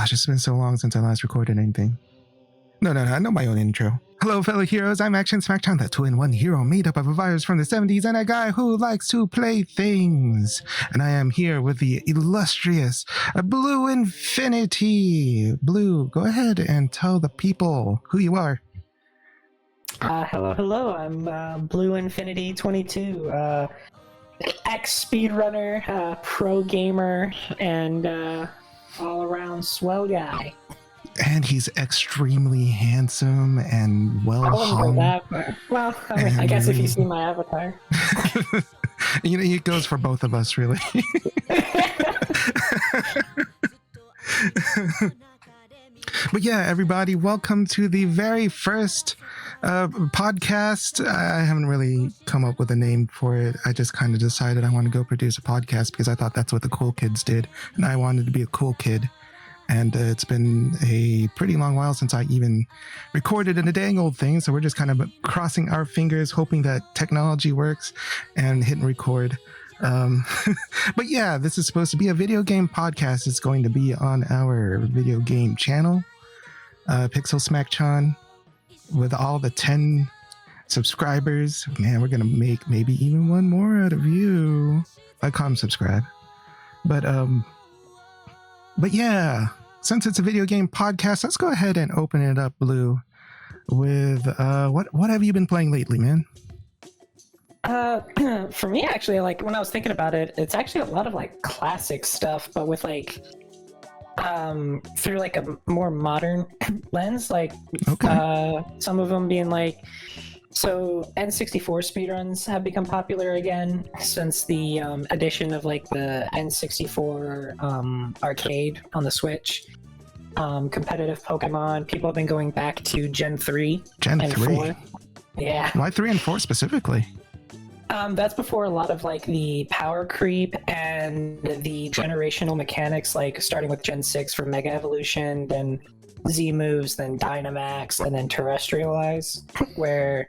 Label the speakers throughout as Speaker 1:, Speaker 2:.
Speaker 1: Gosh, it's been so long since I last recorded anything. No, I know my own intro. Hello, fellow heroes. I'm Action Smacchan, the two-in-one hero made up of a virus from the 70s and a guy who likes to play things. And I am here with the illustrious Blue Infinity. Blue, go ahead and tell the people who you are.
Speaker 2: Hello. I'm Blue Infinity 22, ex-speedrunner, pro gamer, and all-around swell guy.
Speaker 1: And he's extremely handsome and well-hung.
Speaker 2: Well, I guess if you see my avatar.
Speaker 1: You know, it goes for both of us, really. But yeah, everybody, welcome to the very first podcast. I haven't really come up with a name for it. I just kind of decided I want to go produce a podcast because I thought that's what the cool kids did. And I wanted to be a cool kid. And it's been a pretty long while since I even recorded a dang old thing. So we're just kind of crossing our fingers, hoping that technology works and hitting record. But yeah, this is supposed to be a video game podcast. It's going to be on our video game channel, Pixel Smacchan, with all the 10 subscribers. Man, we're going to make maybe even one more out of you. I call them subscribe. But yeah, since it's a video game podcast, let's go ahead and open it up, Blue, with what have you been playing lately, man?
Speaker 2: For me, actually, like when I was thinking about it, it's actually a lot of like classic stuff, but with like through like a more modern lens. Like some of them being like, so N64 speedruns have become popular again since the addition of like the N64 arcade on the Switch. Competitive Pokemon, people have been going back to Gen 3 and 4. Yeah.
Speaker 1: Why 3 and 4 specifically?
Speaker 2: That's before a lot of like the power creep and the generational mechanics, like starting with Gen 6 for Mega Evolution, then Z moves, then Dynamax, and then Terrestrialize, where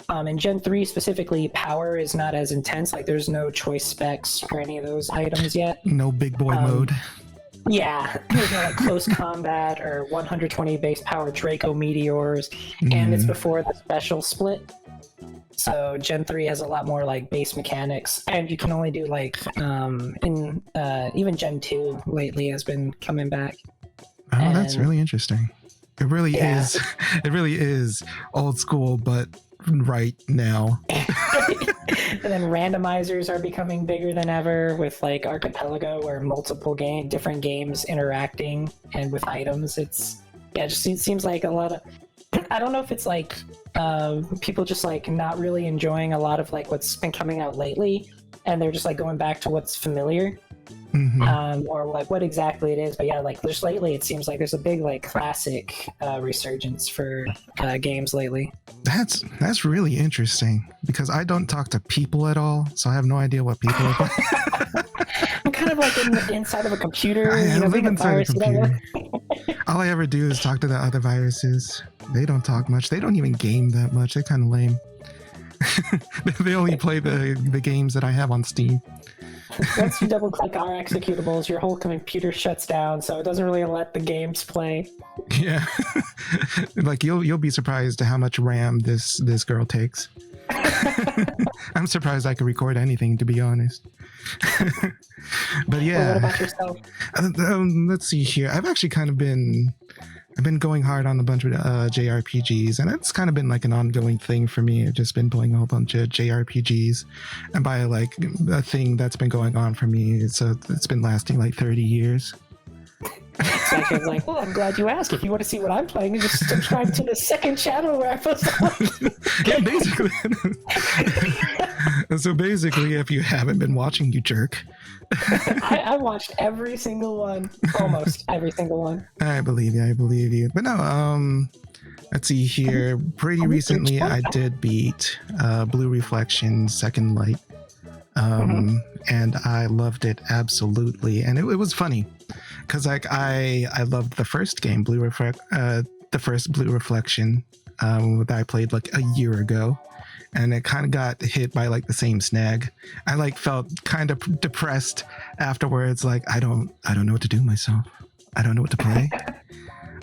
Speaker 2: in Gen 3 specifically, power is not as intense. Like there's no choice specs for any of those items yet.
Speaker 1: No big boy mode.
Speaker 2: Yeah, there's no like close combat or 120 base power Draco Meteors, and it's before the special split. So Gen 3 has a lot more like base mechanics, and you can only do like even Gen 2 lately has been coming back.
Speaker 1: Oh, and that's really interesting. It really is. It really is old school, but right now.
Speaker 2: And then randomizers are becoming bigger than ever with like Archipelago, where multiple different games interacting and with items. It seems like a lot of. I don't know if it's like people just like not really enjoying a lot of like what's been coming out lately, and they're just like going back to what's familiar. Or like what exactly it is, but yeah, like just lately it seems like there's a big like classic resurgence for games lately.
Speaker 1: That's really interesting because I don't talk to people at all, so I have no idea what people are.
Speaker 2: I'm kind of like inside of a computer.
Speaker 1: I live inside a computer. All I ever do is talk to the other viruses. They don't talk much. They don't even game that much. They're kind of lame. They only play the games that I have on Steam.
Speaker 2: Once you double click our executables, your whole computer shuts down, so it doesn't really let the games play.
Speaker 1: Yeah. Like you'll be surprised at how much RAM this girl takes. I'm surprised I could record anything, to be honest. But yeah.
Speaker 2: Well, what about yourself?
Speaker 1: Let's see here. I've actually kind of been going hard on a bunch of JRPGs, and it's kind of been like an ongoing thing for me. I've just been playing a whole bunch of JRPGs, and by like a thing that's been going on for me, it's been lasting like 30 years.
Speaker 2: So I was like, well, I'm glad you asked. If you want to see what I'm playing, just subscribe to the second channel where I post.
Speaker 1: Yeah, basically. So basically, if you haven't been watching, you jerk.
Speaker 2: I watched every single one, almost every single one.
Speaker 1: I believe you. But no, let's see here. Pretty recently, I did beat Blue Reflection Second Light. And I loved it absolutely. And it was funny because like I loved the first game, the first Blue Reflection that I played like a year ago. And it kind of got hit by like the same snag. I like felt kind of depressed afterwards. Like, I don't know what to do myself. I don't know what to play.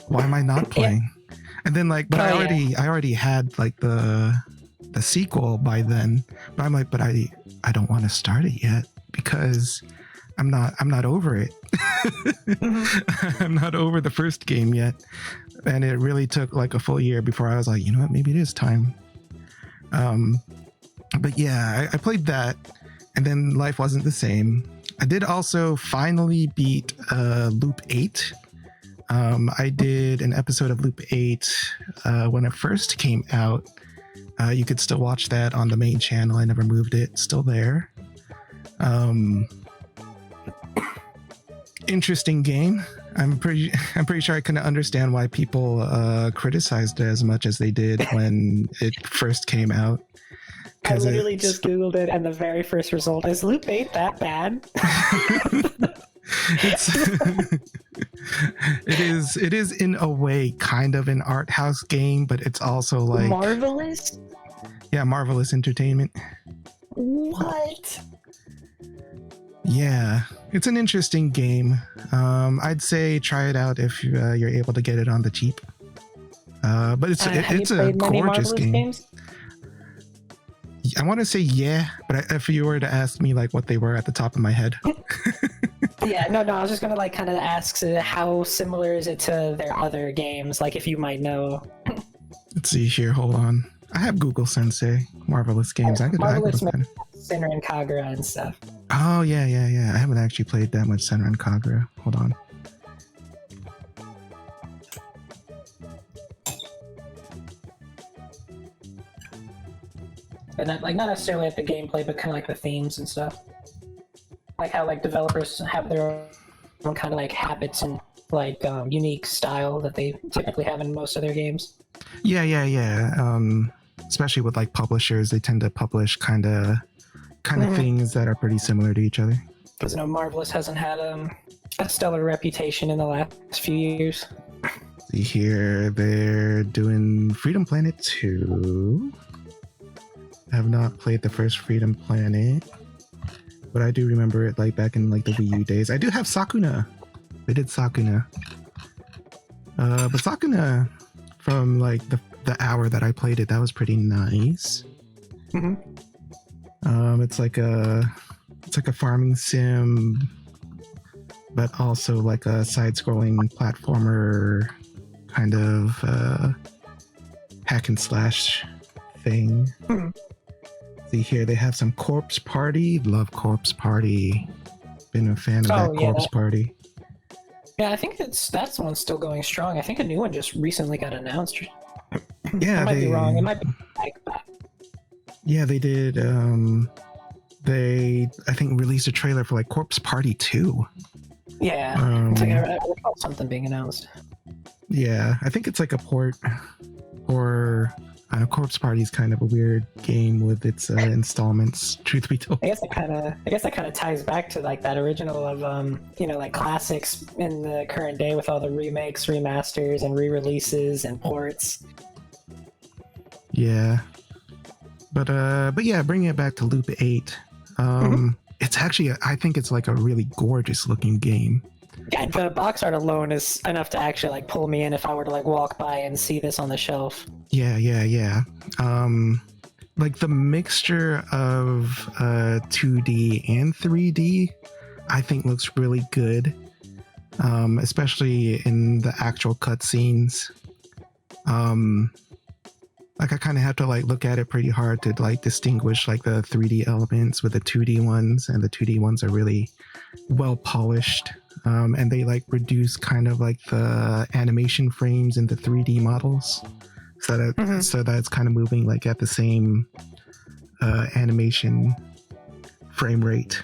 Speaker 1: Why am I not playing? And then like, but I already had like the sequel by then. But I'm like, but I don't want to start it yet because I'm not over it. I'm not over the first game yet. And it really took like a full year before I was like, you know what, maybe it is time. But yeah, I played that, and then life wasn't the same. I did also finally beat Loop 8. I did an episode of Loop 8 when it first came out. You could still watch that on the main channel. I never moved it. Still there. Interesting game. I'm pretty sure I couldn't understand why people criticized it as much as they did when it first came out.
Speaker 2: I literally just Googled it, and the very first result is Loop 8 that bad?
Speaker 1: It is in a way kind of an art house game, but it's also like
Speaker 2: Marvelous?
Speaker 1: Yeah, Marvelous Entertainment.
Speaker 2: What?
Speaker 1: Yeah, it's an interesting game. I'd say try it out if you're able to get it on the cheap. But it's a gorgeous game. Games? I want to say yeah, but if you were to ask me like what they were at the top of my head.
Speaker 2: Yeah, no, I was just gonna like kind of ask how similar is it to their other games, like if you might know.
Speaker 1: Let's see here, hold on. I have Google Sensei, Marvelous Games.
Speaker 2: Marvelous Senran and Kagura and stuff.
Speaker 1: Oh yeah. I haven't actually played that much Senran Kagura. Hold on.
Speaker 2: But not necessarily like the gameplay, but kind of like the themes and stuff. Like how like developers have their own kind of like habits and like unique style that they typically have in most of their games.
Speaker 1: Yeah. Especially with like publishers, they tend to publish kind of things that are pretty similar to each other.
Speaker 2: Because Marvelous hasn't had a stellar reputation in the last few years.
Speaker 1: See here, they're doing Freedom Planet 2. I have not played the first Freedom Planet, but I do remember it like back in like the Wii U days. I do have Sakuna. They did Sakuna. But Sakuna, from like the hour that I played it, that was pretty nice. It's like a farming sim, but also like a side-scrolling platformer kind of hack and slash thing. See here, they have some Corpse Party. Love Corpse Party. Been a fan of that Corpse Party.
Speaker 2: Yeah, I think that one's still going strong. I think a new one just recently got announced.
Speaker 1: Yeah,
Speaker 2: I might be wrong. It might be like that.
Speaker 1: Yeah, they did. They I think released a trailer for like Corpse Party 2.
Speaker 2: Yeah, it's like I recall something being announced.
Speaker 1: Yeah, I think it's like a port, or Corpse Party is kind of a weird game with its installments. Truth be told,
Speaker 2: I guess that kind of ties back to like that original of like classics in the current day with all the remakes, remasters, and re-releases and ports.
Speaker 1: Yeah, but yeah, bringing it back to Loop 8. It's actually, I think it's like a really gorgeous looking game.
Speaker 2: Yeah, the box art alone is enough to actually like pull me in if I were to like walk by and see this on the shelf.
Speaker 1: Yeah. Like the mixture of 2D and 3D, I think looks really good. Especially in the actual cutscenes. Like I kind of have to like look at it pretty hard to like distinguish like the 3D elements with the 2D ones, and the 2D ones are really well polished. And they like reduce kind of like the animation frames into 3D models, so that it's kind of moving like at the same animation frame rate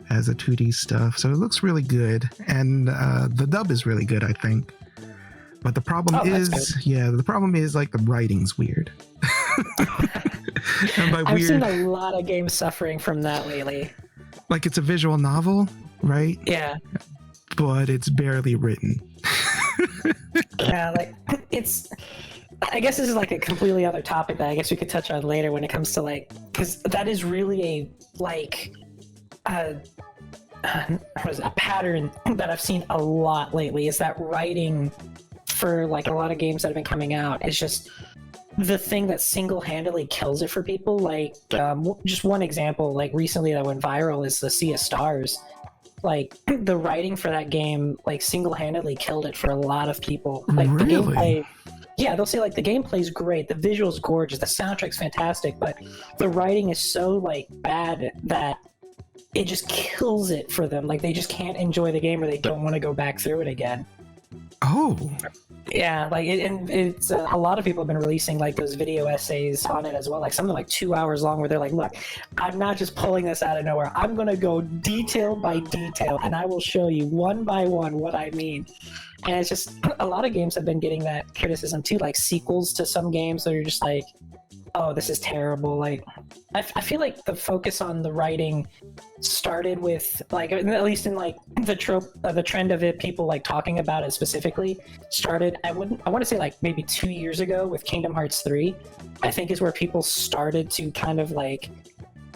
Speaker 1: as the 2D stuff. So it looks really good, and the dub is really good, I think. But the problem is like the writing's weird. And by
Speaker 2: I've seen a lot of games suffering from that lately.
Speaker 1: Like it's a visual novel, right?
Speaker 2: Yeah.
Speaker 1: But it's barely written.
Speaker 2: Yeah, like it's. I guess this is like a completely other topic that I guess we could touch on later when it comes to like, because that is really a a pattern that I've seen a lot lately is that writing for like a lot of games that have been coming out is just the thing that single-handedly kills it for people. Like just one example, like recently that went viral is the Sea of Stars. Like the writing for that game, like single-handedly killed it for a lot of people. Like
Speaker 1: Really?
Speaker 2: the gameplay, yeah, they'll say like the gameplay's great, the visual's gorgeous, the soundtrack's fantastic, but the writing is so like bad that it just kills it for them. Like they just can't enjoy the game or they don't want to go back through it again.
Speaker 1: Oh.
Speaker 2: Yeah, like and it's a lot of people have been releasing like those video essays on it as well, like something like 2 hours long, where they're like, look, I'm not just pulling this out of nowhere, I'm gonna go detail by detail and I will show you one by one what I mean. And it's just a lot of games have been getting that criticism too, like sequels to some games that are just like, oh, this is terrible. Like I feel like the focus on the writing started with like, at least in like the trope, the trend of it, people like talking about it specifically started, I want to say like maybe 2 years ago with Kingdom Hearts 3, I think is where people started to kind of like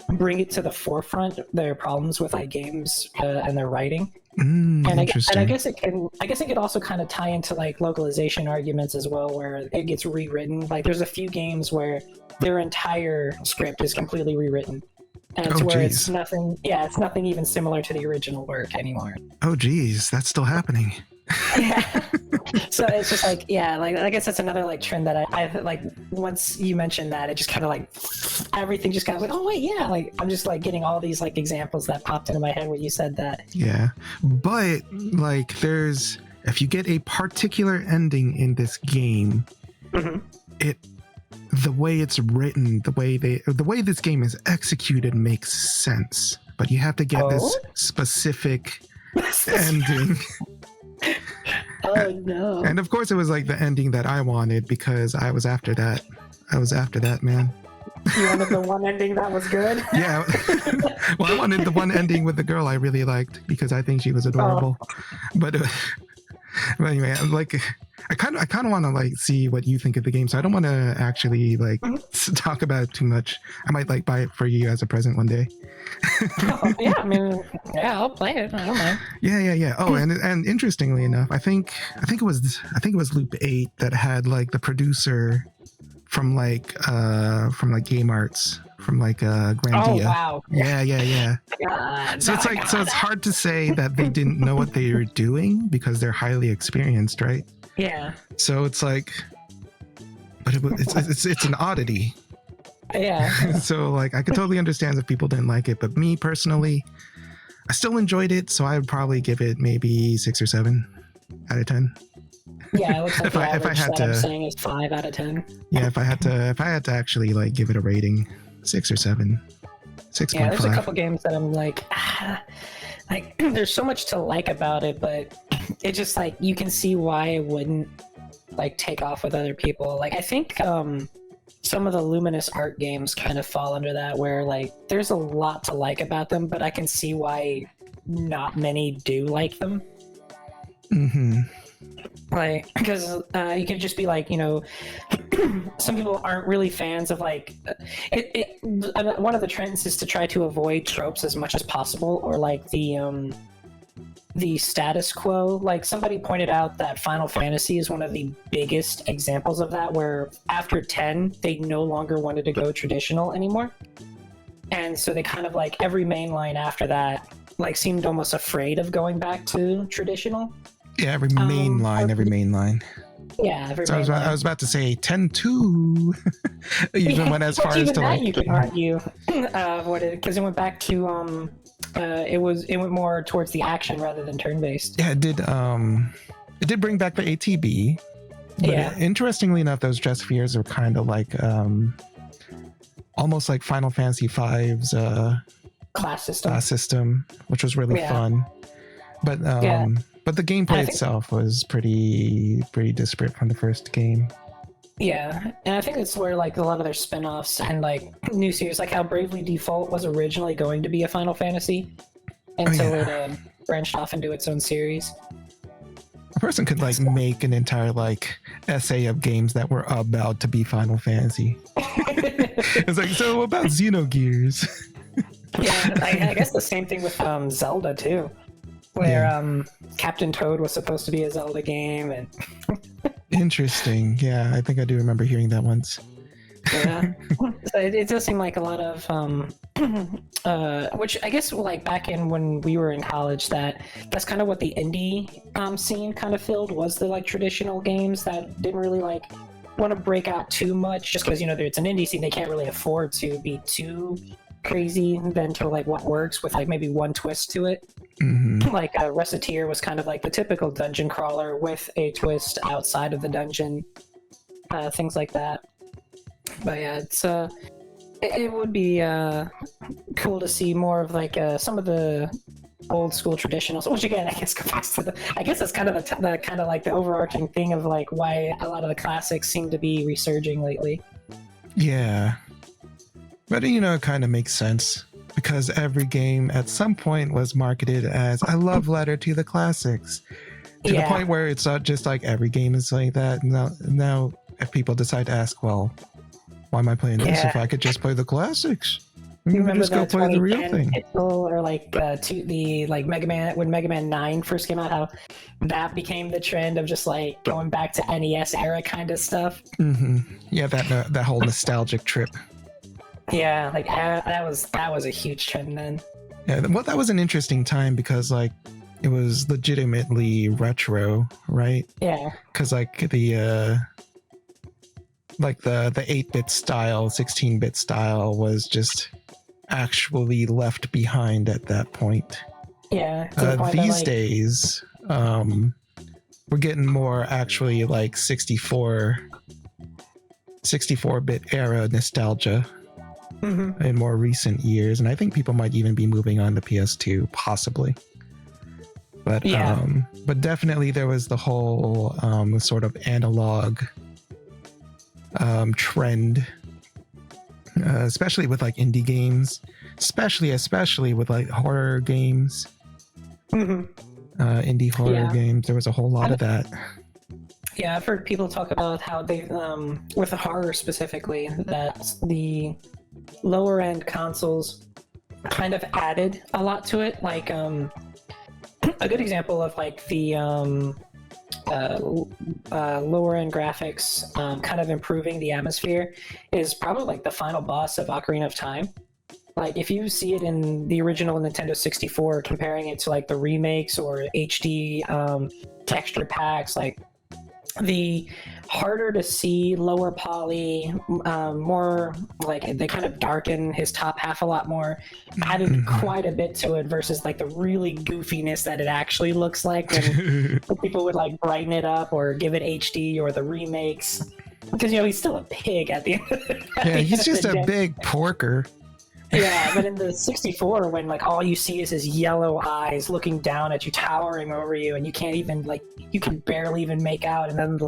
Speaker 2: bring it to the forefront, their problems with like games and their writing. And I guess it could also kind of tie into like localization arguments as well, where it gets rewritten. Like there's a few games where their entire script is completely rewritten, and it's where it's nothing even similar to the original work anymore.
Speaker 1: Oh geez, that's still happening.
Speaker 2: Yeah. So it's just like, yeah, like I guess that's another like trend that I like. Once you mentioned that, it just kind of like everything just kind of like, oh wait, yeah, like I'm just like getting all these like examples that popped into my head when you said that.
Speaker 1: Yeah, but like if you get a particular ending in this game, the way it's written, the way this game is executed makes sense, but you have to get this specific ending.
Speaker 2: Oh no.
Speaker 1: And of course it was like the ending that I wanted, because I was after that, man.
Speaker 2: You wanted the one ending that was good?
Speaker 1: Yeah. Well, I wanted the one ending with the girl I really liked, because I think she was adorable. But anyway, like I kind of want to like see what you think of the game, so I don't want to actually like talk about it too much. I might like buy it for you as a present one day.
Speaker 2: Yeah, I mean, yeah, I'll play it. I don't mind.
Speaker 1: Yeah. Oh, and interestingly enough, I think it was Loop 8 that had like the producer from Game Arts, from like Grandia.
Speaker 2: Oh wow.
Speaker 1: Yeah.
Speaker 2: God,
Speaker 1: So it's like, so it's hard to say that they didn't know what they were doing, because they're highly experienced, right?
Speaker 2: Yeah.
Speaker 1: So it's like, but it's an oddity.
Speaker 2: Yeah.
Speaker 1: So like, I could totally understand if people didn't like it, but me personally, I still enjoyed it, so I would probably give it maybe 6 or 7 out of 10.
Speaker 2: Yeah, it looks like
Speaker 1: If
Speaker 2: the
Speaker 1: I
Speaker 2: average
Speaker 1: had
Speaker 2: that
Speaker 1: to-
Speaker 2: I'm saying is 5 out of 10.
Speaker 1: Yeah, if I had to actually like give it a rating, 6 or 7, 6.5.
Speaker 2: Yeah, there's a couple games that I'm like there's so much to like about it, but it just like, you can see why it wouldn't like take off with other people. Like I think some of the Luminous art games kind of fall under that, where like there's a lot to like about them, but I can see why not many do like them. Like, because you can just be like, you know, some people aren't really fans of like one of the trends is to try to avoid tropes as much as possible, or like the status quo. Like somebody pointed out that Final Fantasy is one of the biggest examples of that, where after 10 they no longer wanted to go traditional anymore, and so they kind of like every main line after that like seemed almost afraid of going back to traditional.
Speaker 1: Yeah, every main line.
Speaker 2: Yeah, every
Speaker 1: So I was about to say 10-2. Even went as far as to like,
Speaker 2: you can argue because it went back to it went more towards the action rather than turn-based.
Speaker 1: Yeah, it did bring back the ATB. But
Speaker 2: Yeah.
Speaker 1: interestingly enough, those dress spheres are kind of like almost like Final Fantasy V's
Speaker 2: Class system.
Speaker 1: system, which was really fun. But but the gameplay itself was pretty disparate from the first game.
Speaker 2: Yeah, and I think it's where like a lot of their spin-offs and like new series, like how Bravely Default was originally going to be a Final Fantasy until it branched off into its own series.
Speaker 1: A person could like make an entire like essay of games that were about to be Final Fantasy. It's like, so what about Xenogears?
Speaker 2: Yeah, I guess the same thing with Zelda too, where Captain Toad was supposed to be a Zelda game, and
Speaker 1: Interesting. Yeah, I think I do remember hearing that once.
Speaker 2: yeah, so it does seem like a lot of which I guess like back in when we were in college, that's kind of what the indie scene kind of filled, was the like traditional games that didn't really like want to break out too much, just because it's an indie scene, they can't really afford to be too crazy than to like what works with like maybe one twist to it. Like Reciteer was kind of like the typical dungeon crawler with a twist outside of the dungeon, things like that. But yeah, it would be cool to see more of like some of the old school traditionals, which again I guess goes to I guess that's kind of the kind of like the overarching thing of like why a lot of the classics seem to be resurging lately.
Speaker 1: Yeah, but it kind of makes sense because every game at some point was marketed as a love letter to the classics, to the point where it's not just like every game is like that. Now if people decide to ask, well, why am I playing this if I could just play the classics?
Speaker 2: You remember
Speaker 1: just go play the real thing.
Speaker 2: Or like the like Mega Man, when Mega Man 9 first came out, how that became the trend of just like going back to NES era kind of stuff.
Speaker 1: Yeah, that whole nostalgic trip.
Speaker 2: Yeah, like that was a huge trend then.
Speaker 1: Yeah, well, that was an interesting time because like it was legitimately retro, right?
Speaker 2: Yeah.
Speaker 1: Because like the 8-bit style, 16-bit style was just actually left behind at that point.
Speaker 2: Yeah.
Speaker 1: These days, we're getting more actually like 64-bit era nostalgia in more recent years, and I think people might even be moving on to PS2, possibly. But but definitely there was the whole sort of analog trend, especially with like indie games, especially with like horror games, indie horror games. There was a whole lot of that.
Speaker 2: Yeah, I've heard people talk about how they, with horror specifically, that the lower end consoles kind of added a lot to it. Like a good example of like the lower end graphics kind of improving the atmosphere is probably like the final boss of Ocarina of Time. Like if you see it in the original Nintendo 64, comparing it to like the remakes or HD texture packs, like the harder to see, lower poly, more like they kind of darken his top half a lot more, added quite a bit to it versus like the really goofiness that it actually looks like when people would like brighten it up or give it HD or the remakes, because he's still a pig at the end of the day.
Speaker 1: Yeah, he's just a big porker.
Speaker 2: Yeah, but in the 64, when like all you see is his yellow eyes looking down at you, towering over you, and you can't even like, you can barely even make out, and then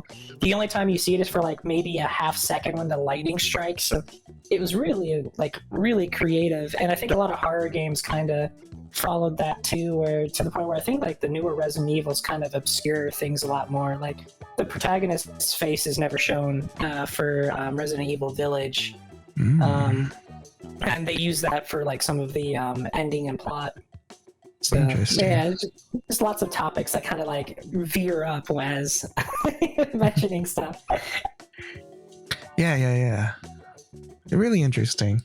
Speaker 2: the only time you see it is for like maybe a half second when the lightning strikes. So it was really like really creative, and I think a lot of horror games kind of followed that too, where to the point where I think like the newer Resident Evils kind of obscure things a lot more. Like the protagonist's face is never shown for Resident Evil Village. And they use that for like some of the ending and plot. So yeah, just lots of topics that kind of like veer up as mentioning stuff.
Speaker 1: Yeah. Really interesting.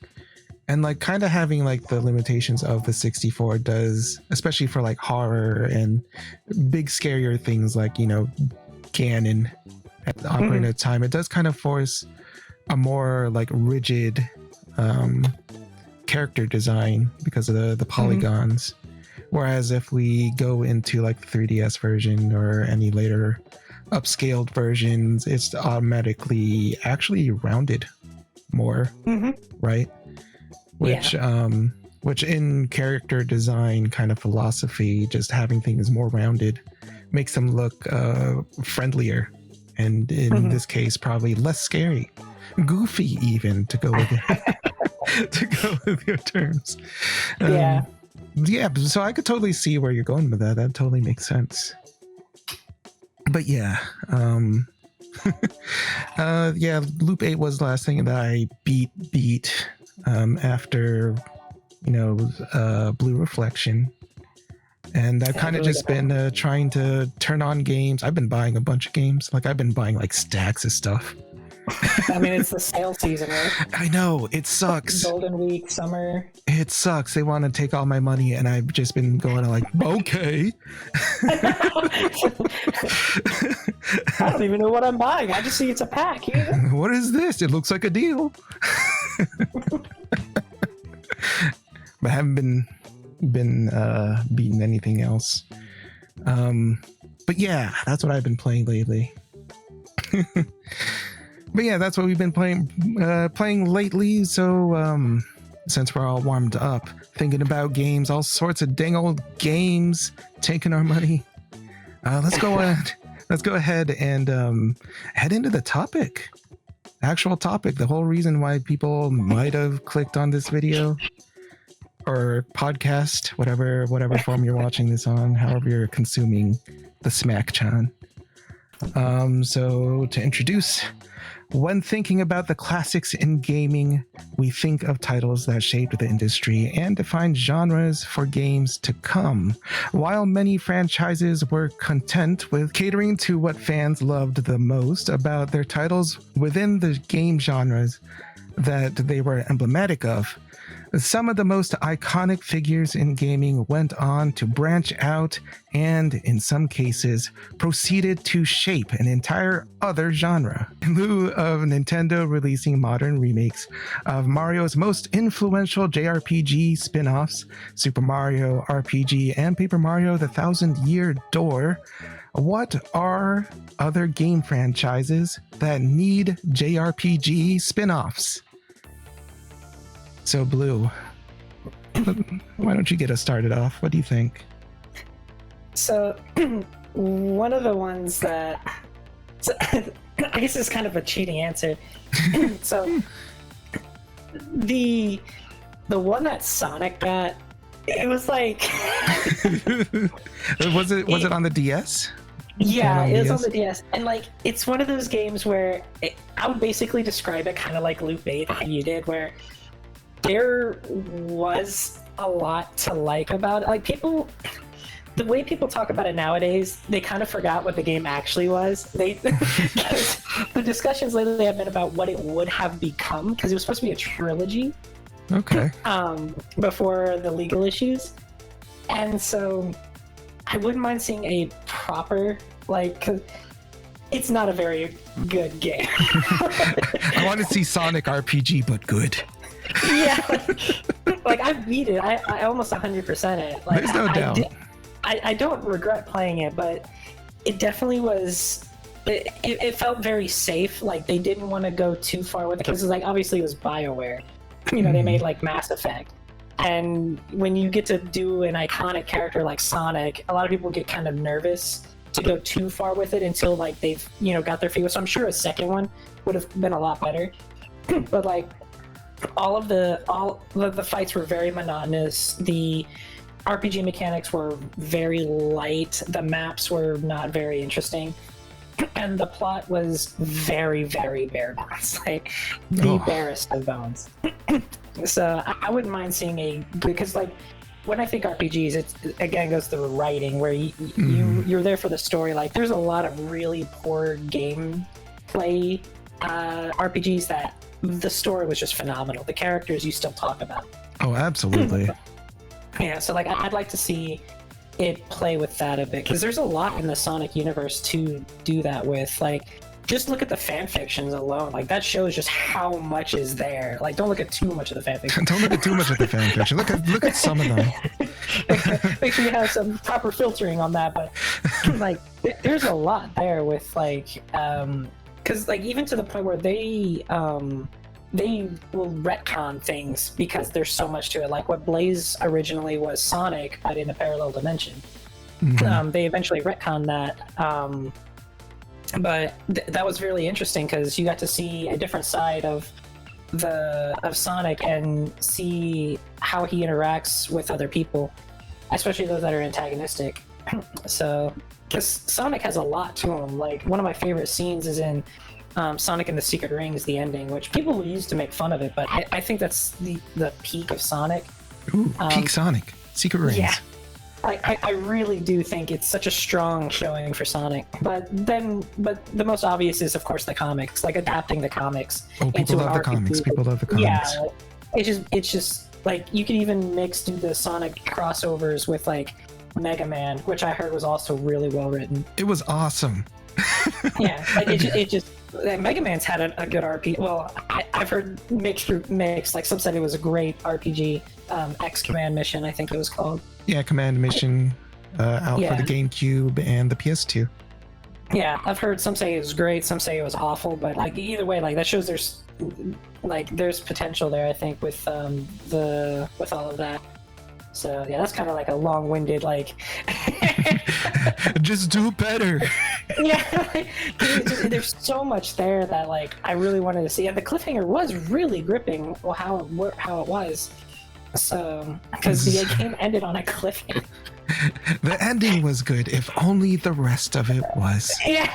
Speaker 1: And like kind of having like the limitations of the 64 does, especially for like horror and big scarier things like, Ganon at the Ocarina of Time, it does kind of force a more like rigid character design because of the polygons. Whereas if we go into like the 3DS version or any later upscaled versions, it's automatically actually rounded more, right? Which in character design kind of philosophy, just having things more rounded makes them look friendlier, and in this case probably less scary, goofy even, to go with it. To go with your terms. Yeah, so I could totally see where you're going with that. That totally makes sense. But yeah, Loop 8 was the last thing that I beat after Blue Reflection. And I've kind of just been trying to turn on games. I've been buying a bunch of games. Like I've been buying like stacks of stuff.
Speaker 2: I mean, it's the sale season, right?
Speaker 1: I know, it sucks.
Speaker 2: Golden Week, summer.
Speaker 1: It sucks. They want to take all my money, and I've just been going like, okay.
Speaker 2: I don't even know what I'm buying. I just see it's a pack.
Speaker 1: What is this? It looks like a deal. But I haven't been beating anything else. But yeah, that's what I've been playing lately. But yeah, that's what we've been playing lately. So since we're all warmed up, thinking about games, all sorts of dang old games taking our money, let's go ahead and head into the actual topic, the whole reason why people might have clicked on this video or podcast, whatever form you're watching this on, however you're consuming the Smacchan. So to introduce, when thinking about the classics in gaming, we think of titles that shaped the industry and defined genres for games to come. While many franchises were content with catering to what fans loved the most about their titles within the game genres that they were emblematic of, some of the most iconic figures in gaming went on to branch out and, in some cases, proceeded to shape an entire other genre. In lieu of Nintendo releasing modern remakes of Mario's most influential JRPG spin-offs, Super Mario RPG and Paper Mario: The Thousand Year Door, what are other game franchises that need JRPG spin-offs? So, Blue, why don't you get us started off? What do you think?
Speaker 2: So, one of the ones that... So, I guess it's kind of a cheating answer. So, the one that Sonic got, it was like...
Speaker 1: was it on the DS?
Speaker 2: Yeah, it was on the DS. And, like, it's one of those games where I would basically describe it kind of like Loot Bait, how you did, where there was a lot to like about it. Like, the way people talk about it nowadays, they kind of forgot what the game actually was. The discussions lately have been about what it would have become, because it was supposed to be a trilogy.
Speaker 1: Okay.
Speaker 2: Before the legal issues. And so I wouldn't mind seeing a proper, like, 'cause it's not a very good game.
Speaker 1: I want to see Sonic RPG, but good.
Speaker 2: Yeah, like I beat it. I almost 100% it. Like,
Speaker 1: there's no doubt.
Speaker 2: I don't regret playing it, but it definitely was. It felt very safe. Like they didn't want to go too far with it because like obviously it was BioWare. They made like Mass Effect, and when you get to do an iconic character like Sonic, a lot of people get kind of nervous to go too far with it until like they've got their feet. So I'm sure a second one would have been a lot better, but like. All of the fights were very monotonous. The RPG mechanics were very light. The maps were not very interesting, and the plot was very, very bare bones, like the barest of bones. So I wouldn't mind seeing because like when I think RPGs, it again goes to the writing where you're there for the story. Like there's a lot of really poor gameplay RPGs that. The story was just phenomenal. The characters you still talk about.
Speaker 1: Oh, absolutely.
Speaker 2: Yeah, so like I'd like to see it play with that a bit because there's a lot in the Sonic universe to do that with. Like, just look at the fan fictions alone. Like that shows just how much is there. Like, don't look at too much of the fan fiction.
Speaker 1: Don't look at too much of the fan fiction. Look at some of them.
Speaker 2: Make sure you have some proper filtering on that. But like, there's a lot there with like. Because like even to the point where they will retcon things because there's so much to it. Like what Blaze originally was Sonic, but in a parallel dimension. Mm-hmm. They eventually retconned that, but that was really interesting because you got to see a different side of Sonic and see how he interacts with other people, especially those that are antagonistic. So. Because Sonic has a lot to him. Like, one of my favorite scenes is in Sonic and the Secret Rings, the ending, which people will use to make fun of it, but I think that's the peak of Sonic.
Speaker 1: Ooh, Peak Sonic, Secret Rings.
Speaker 2: Yeah. I really do think it's such a strong showing for Sonic, but the most obvious is of course the comics, like adapting the comics.
Speaker 1: Oh, people love the comics. People love the comics.
Speaker 2: Yeah, it's just like you can even mix the Sonic crossovers with like Mega Man, which I heard was also really well written.
Speaker 1: It was awesome.
Speaker 2: Yeah, like it just Mega Man's had a good RPG. Well, I've heard mixed. Like some said it was a great RPG. X Command Mission, I think it was called.
Speaker 1: Yeah, Command Mission out for the GameCube and the PS2.
Speaker 2: Yeah, I've heard some say it was great, some say it was awful, but like either way, like that shows there's potential there. I think with all of that. So yeah, that's kind of like a long-winded like.
Speaker 1: Just do better.
Speaker 2: Yeah, there's so much there that like I really wanted to see, and the cliffhanger was really gripping. Well, how it was. So, because the game ended on a cliffhanger.
Speaker 1: The ending was good, if only the rest of it was.
Speaker 2: Yeah,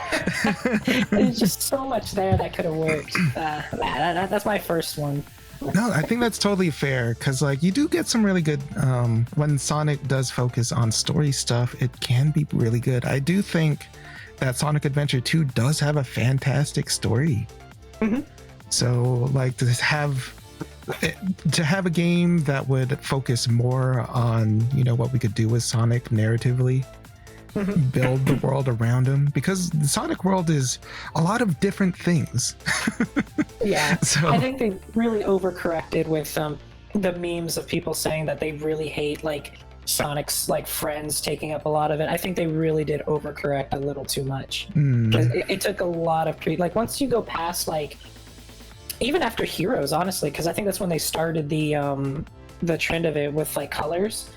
Speaker 2: there's just so much there that could have worked. That's my first one.
Speaker 1: No, I think that's totally fair, because like you do get some really good. When Sonic does focus on story stuff, it can be really good. I do think that Sonic Adventure 2 does have a fantastic story.
Speaker 2: Mm-hmm.
Speaker 1: So, like to have a game that would focus more on, you know, what we could do with Sonic narratively, build the world around him, because the Sonic world is a lot of different things.
Speaker 2: Yeah,
Speaker 1: so
Speaker 2: I think they really overcorrected with the memes of people saying that they really hate like Sonic's like friends taking up a lot of it. I think they really did overcorrect a little too much. Because it took a lot of like once you go past like even after Heroes, honestly, because I think that's when they started the trend of it with like Colors.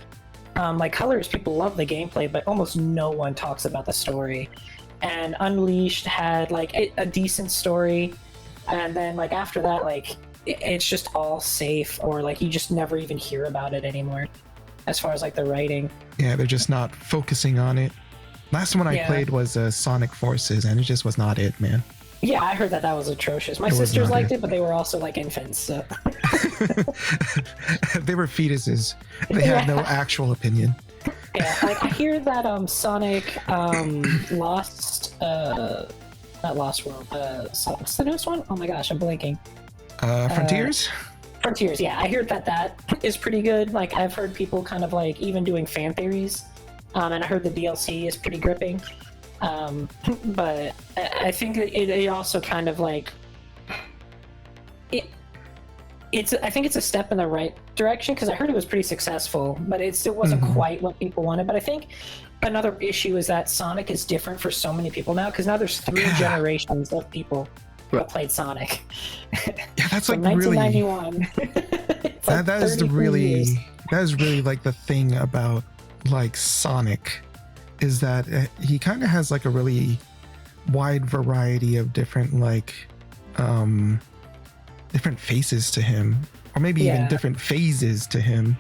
Speaker 2: Like Colors, people love the gameplay, but almost no one talks about the story. And Unleashed had like a decent story, and then like after that, like it's just all safe, or like you just never even hear about it anymore. As far as like the writing,
Speaker 1: yeah, they're just not focusing on it. Last one I played was Sonic Forces, and it just was not it, man.
Speaker 2: Yeah, I heard that was atrocious. My sisters liked it, but they were also like infants, so.
Speaker 1: They were fetuses. They had no actual opinion.
Speaker 2: Yeah, like I hear that Sonic Lost, not Lost World, what's the newest one? Oh my gosh, I'm blanking.
Speaker 1: Frontiers?
Speaker 2: Frontiers, yeah. I heard that is pretty good. Like I've heard people kind of like even doing fan theories, and I heard the DLC is pretty gripping. But I think it also kind of like I think it's a step in the right direction, because I heard it was pretty successful, but it still wasn't quite what people wanted. But I think another issue is that Sonic is different for so many people now, because now there's 3 generations of people who have played Sonic.
Speaker 1: Yeah, that's like
Speaker 2: 1991.
Speaker 1: Like that is really like the thing about like Sonic, is that he kind of has like a really wide variety of different like different faces to him, or maybe even different phases to him,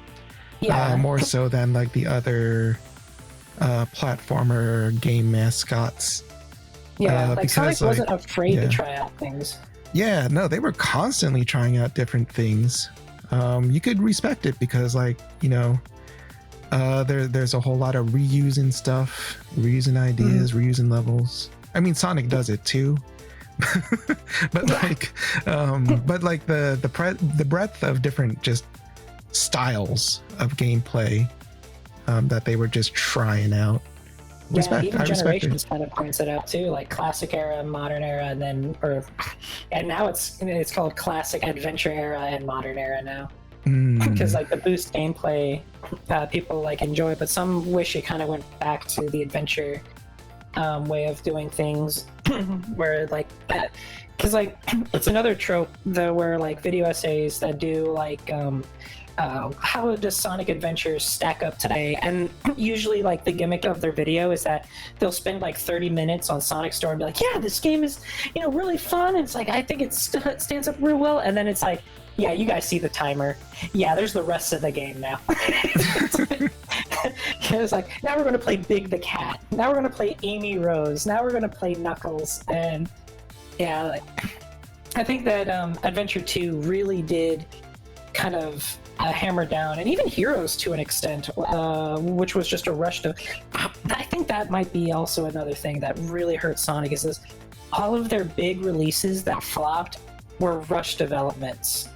Speaker 1: more so than like the other platformer game mascots.
Speaker 2: Like Sonic wasn't afraid to try out things.
Speaker 1: Yeah, no, they were constantly trying out different things. You could respect it because, like, you know, there's a whole lot of reusing stuff, reusing ideas, reusing levels. I mean, Sonic does it too, but like the breadth of different just styles of gameplay that they were just trying out.
Speaker 2: Yeah, even Generations kind of points it out too, like classic era, modern era, and now it's called classic adventure era and modern era now. Because like the boost gameplay, people like enjoy, but some wish it kind of went back to the adventure way of doing things, where like, because like it's another trope though, where like video essays that do like how does Sonic Adventures stack up today? And usually like the gimmick of their video is that they'll spend like 30 minutes on Sonic Store and be like, yeah, this game is, you know, really fun. And it's like, I think it stands up real well. And then it's like, yeah, you guys see the timer. Yeah, there's the rest of the game now. It's like, now we're going to play Big the Cat. Now we're going to play Amy Rose. Now we're going to play Knuckles. And yeah, like, I think that Adventure 2 really did kind of hammered down, and even Heroes to an extent, which was just a rush to. I think that might be also another thing that really hurt Sonic is this: all of their big releases that flopped were rush developments.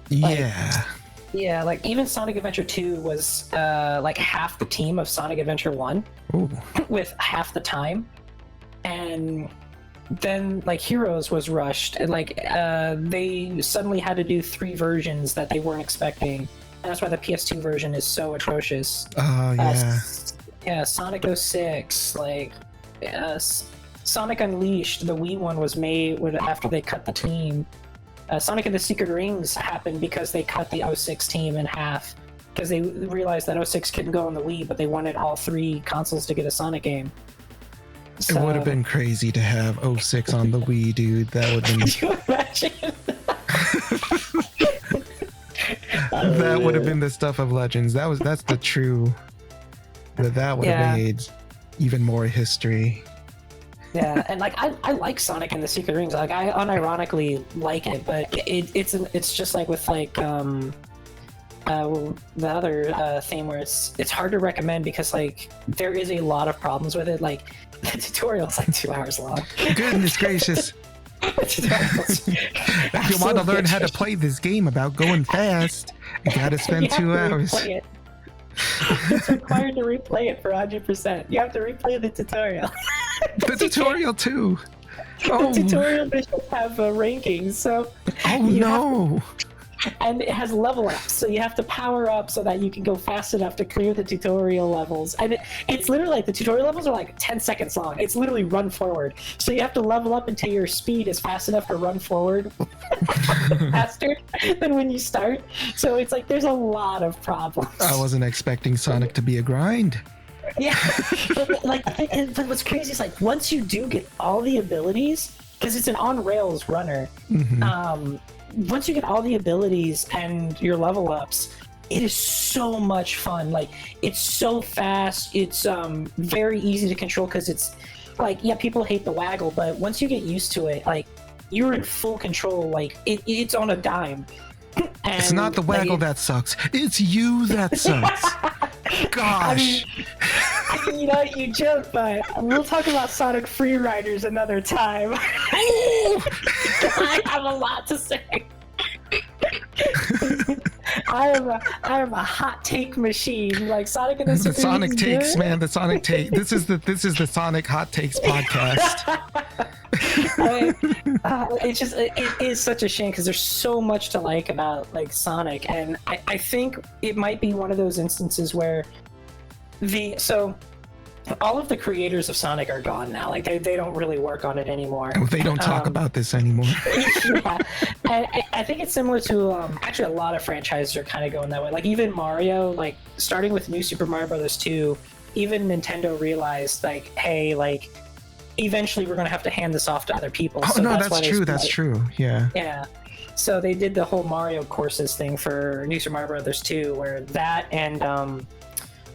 Speaker 2: Yeah, like even Sonic Adventure 2 was like half the team of Sonic Adventure 1 with half the time, and then like Heroes was rushed, and like they suddenly had to do 3 versions that they weren't expecting, and that's why the PS2 version is so atrocious. Yeah, Sonic 06, like Sonic Unleashed, the Wii one was made after they cut the team. Sonic and the Secret Rings happened because they cut the 06 team in half because they realized that 06 couldn't go on the Wii, but they wanted all 3 consoles to get a Sonic game.
Speaker 1: So, it would have been crazy to have 06 on the Wii, dude. That would have been...
Speaker 2: Could you imagine?
Speaker 1: That would have been the stuff of legends. That's the true... That would have made even more history.
Speaker 2: Yeah, and like I like Sonic and the Secret Rings. Like I unironically like it, but it's just like with like the other theme where it's hard to recommend because like there is a lot of problems with it. Like the tutorial's like 2 hours long.
Speaker 1: Goodness gracious! If you want to learn how to play this game about going fast, you gotta spend 2 hours.
Speaker 2: It's required to replay it for 100%. You have to replay the tutorial.
Speaker 1: The tutorial too.
Speaker 2: The tutorial missions have rankings, so.
Speaker 1: Oh no!
Speaker 2: And it has level ups, so you have to power up so that you can go fast enough to clear the tutorial levels. And it's literally like the tutorial levels are like 10 seconds long. It's literally run forward. So you have to level up until your speed is fast enough to run forward faster than when you start. So it's like there's a lot of problems.
Speaker 1: I wasn't expecting Sonic to be a grind.
Speaker 2: Yeah, but what's crazy is like once you do get all the abilities, because it's an on-rails runner, once you get all the abilities and your level ups, it is so much fun. Like it's so fast, it's very easy to control because it's like, yeah, people hate the waggle, but once you get used to it, like you're in full control. Like it's on a dime. And,
Speaker 1: it's not the waggle that sucks, it's you that sucks. Gosh.
Speaker 2: You know, you joke, but we'll talk about Sonic Freeriders another time. I have a lot to say. I am a hot take machine, like Sonic and the
Speaker 1: Sonic takes, man. The Sonic take. This is the Sonic Hot Takes podcast.
Speaker 2: It is such a shame because there's so much to like about like Sonic, and I think it might be one of those instances where all of the creators of Sonic are gone now. Like they don't really work on it anymore.
Speaker 1: They don't talk about this anymore.
Speaker 2: Yeah. And I think it's similar to actually a lot of franchises are kind of going that way. Like even Mario, like starting with New Super Mario Bros. 2, even Nintendo realized like, hey, like eventually we're going to have to hand this off to other people.
Speaker 1: Oh, so no, that's true. That's true. Yeah.
Speaker 2: Yeah. So they did the whole Mario courses thing for New Super Mario Bros. 2, where that and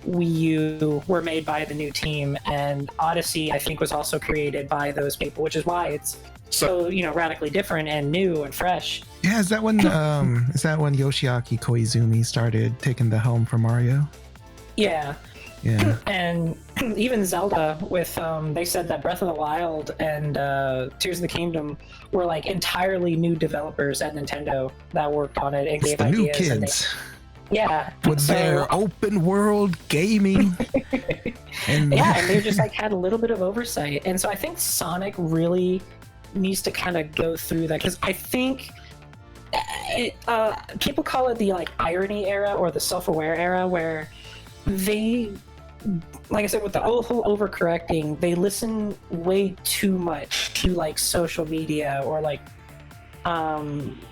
Speaker 2: Wii U were made by the new team, and Odyssey I think was also created by those people, which is why it's so radically different and new and fresh.
Speaker 1: Yeah, is that when Yoshiaki Koizumi started taking the helm for Mario?
Speaker 2: Yeah. And even Zelda with they said that Breath of the Wild and Tears of the Kingdom were like entirely new developers at Nintendo that worked on it and gave
Speaker 1: the
Speaker 2: ideas.
Speaker 1: New kids.
Speaker 2: Yeah.
Speaker 1: With their open world gaming.
Speaker 2: and they just like had a little bit of oversight. And so I think Sonic really needs to kind of go through that, because I think people call it the like irony era or the self-aware era, where they, like I said, with the whole overcorrecting, they listen way too much to like social media or like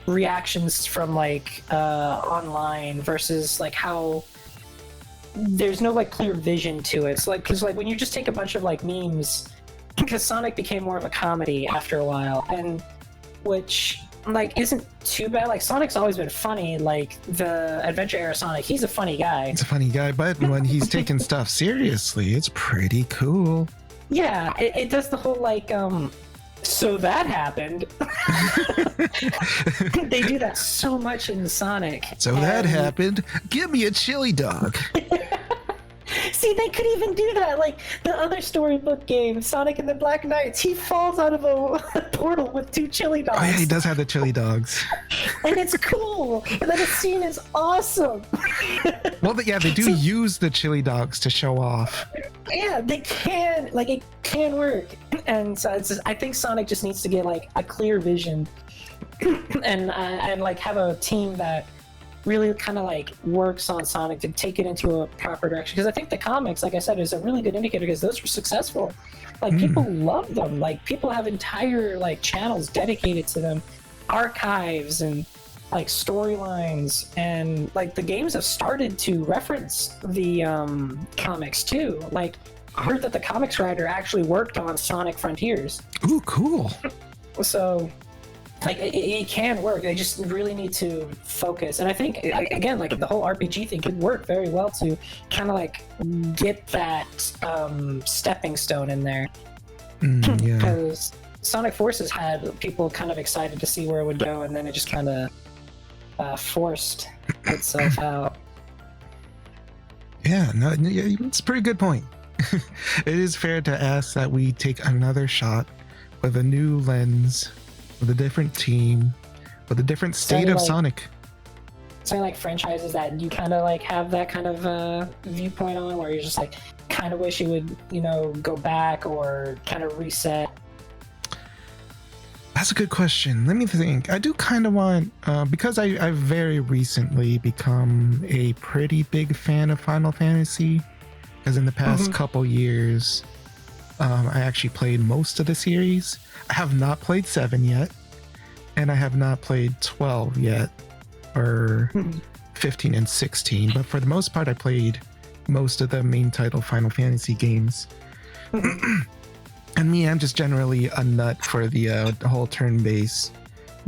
Speaker 2: reactions from like online versus like how there's no like clear vision to it. It's like, because like when you just take a bunch of like memes, because Sonic became more of a comedy after a while, and which like isn't too bad. Like Sonic's always been funny. Like the Adventure era Sonic, he's a funny guy.
Speaker 1: He's a funny guy, but when he's taking stuff seriously, it's pretty cool.
Speaker 2: Yeah, it does the whole like So that happened. They do that so much in Sonic.
Speaker 1: So that happened. Give me a chili dog.
Speaker 2: See, they could even do that. Like the other storybook game, Sonic and the Black Knights, he falls out of a portal with 2 chili dogs.
Speaker 1: Oh yeah, he does have the chili dogs.
Speaker 2: And it's cool. And then the scene is awesome.
Speaker 1: Well, yeah, they do use the chili dogs to show off.
Speaker 2: Yeah, they can. Like, it can work. And so I think Sonic just needs to get like a clear vision and like have a team that really kind of like works on Sonic to take it into a proper direction. Because I think the comics, like I said, is a really good indicator because those were successful. Like people love them. Like people have entire like channels dedicated to them, archives and like storylines, and like the games have started to reference the comics too. Like I heard that the comics writer actually worked on Sonic Frontiers.
Speaker 1: Ooh, cool.
Speaker 2: So like it can work. They just really need to focus. And I think again, like the whole RPG thing could work very well to kind of like get that stepping stone in there.
Speaker 1: Yeah.
Speaker 2: Because Sonic Forces had people kind of excited to see where it would go, and then it just kind of forced itself out.
Speaker 1: Yeah, no, it's a pretty good point. It is fair to ask that we take another shot with a new lens, with a different team, with a different state of Sonic.
Speaker 2: Something like franchises that you kind of like have that kind of viewpoint on, where you're just like kind of wish you would, you know, go back or kind of reset.
Speaker 1: That's a good question. Let me think. I do kind of want, because I've very recently become a pretty big fan of Final Fantasy, because in the past couple years, I actually played most of the series. I have not played 7 yet, and I have not played 12 yet, or 15 and 16, but for the most part, I played most of the main title Final Fantasy games. And me, I'm just generally a nut for the whole turn-based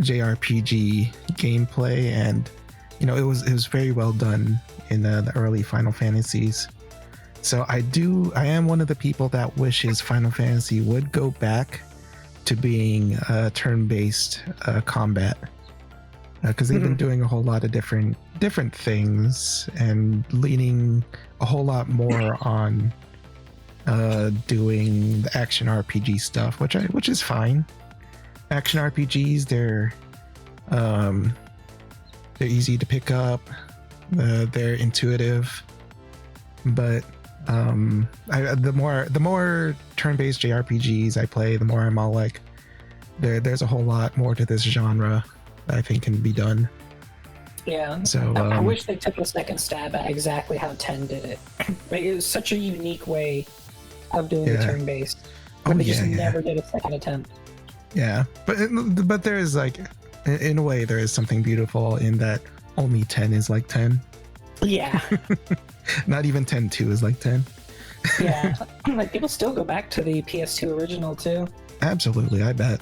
Speaker 1: JRPG gameplay, and you know, it was very well done in the early Final Fantasies. So I am one of the people that wishes Final Fantasy would go back to being turn-based combat, because they've been doing a whole lot of different things and leaning a whole lot more on doing the action RPG stuff, which is fine. Action RPGs, they're easy to pick up, they're intuitive, but the more turn-based JRPGs I play, the more I'm all like, there's a whole lot more to this genre that I think can be done.
Speaker 2: Yeah,
Speaker 1: so
Speaker 2: I wish they took a second stab at exactly how 10 did it. Like, it was such a unique way of doing the turn-based, but they just never did a second attempt.
Speaker 1: Yeah, but there is like, in a way, there is something beautiful in that only 10 is like 10.
Speaker 2: Yeah.
Speaker 1: Not even 10-2 is like 10.
Speaker 2: Yeah, like people still go back to the PS2 original too.
Speaker 1: Absolutely, I bet.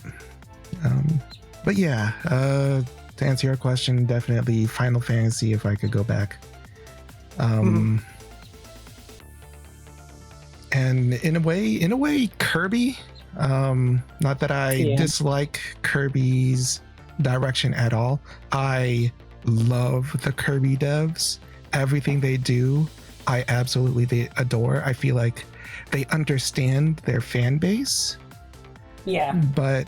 Speaker 1: But yeah, to answer your question, definitely Final Fantasy if I could go back. And in a way, Kirby. Not that I dislike Kirby's direction at all. I love the Kirby devs. Everything they do, I absolutely adore. I feel like they understand their fan base.
Speaker 2: Yeah.
Speaker 1: But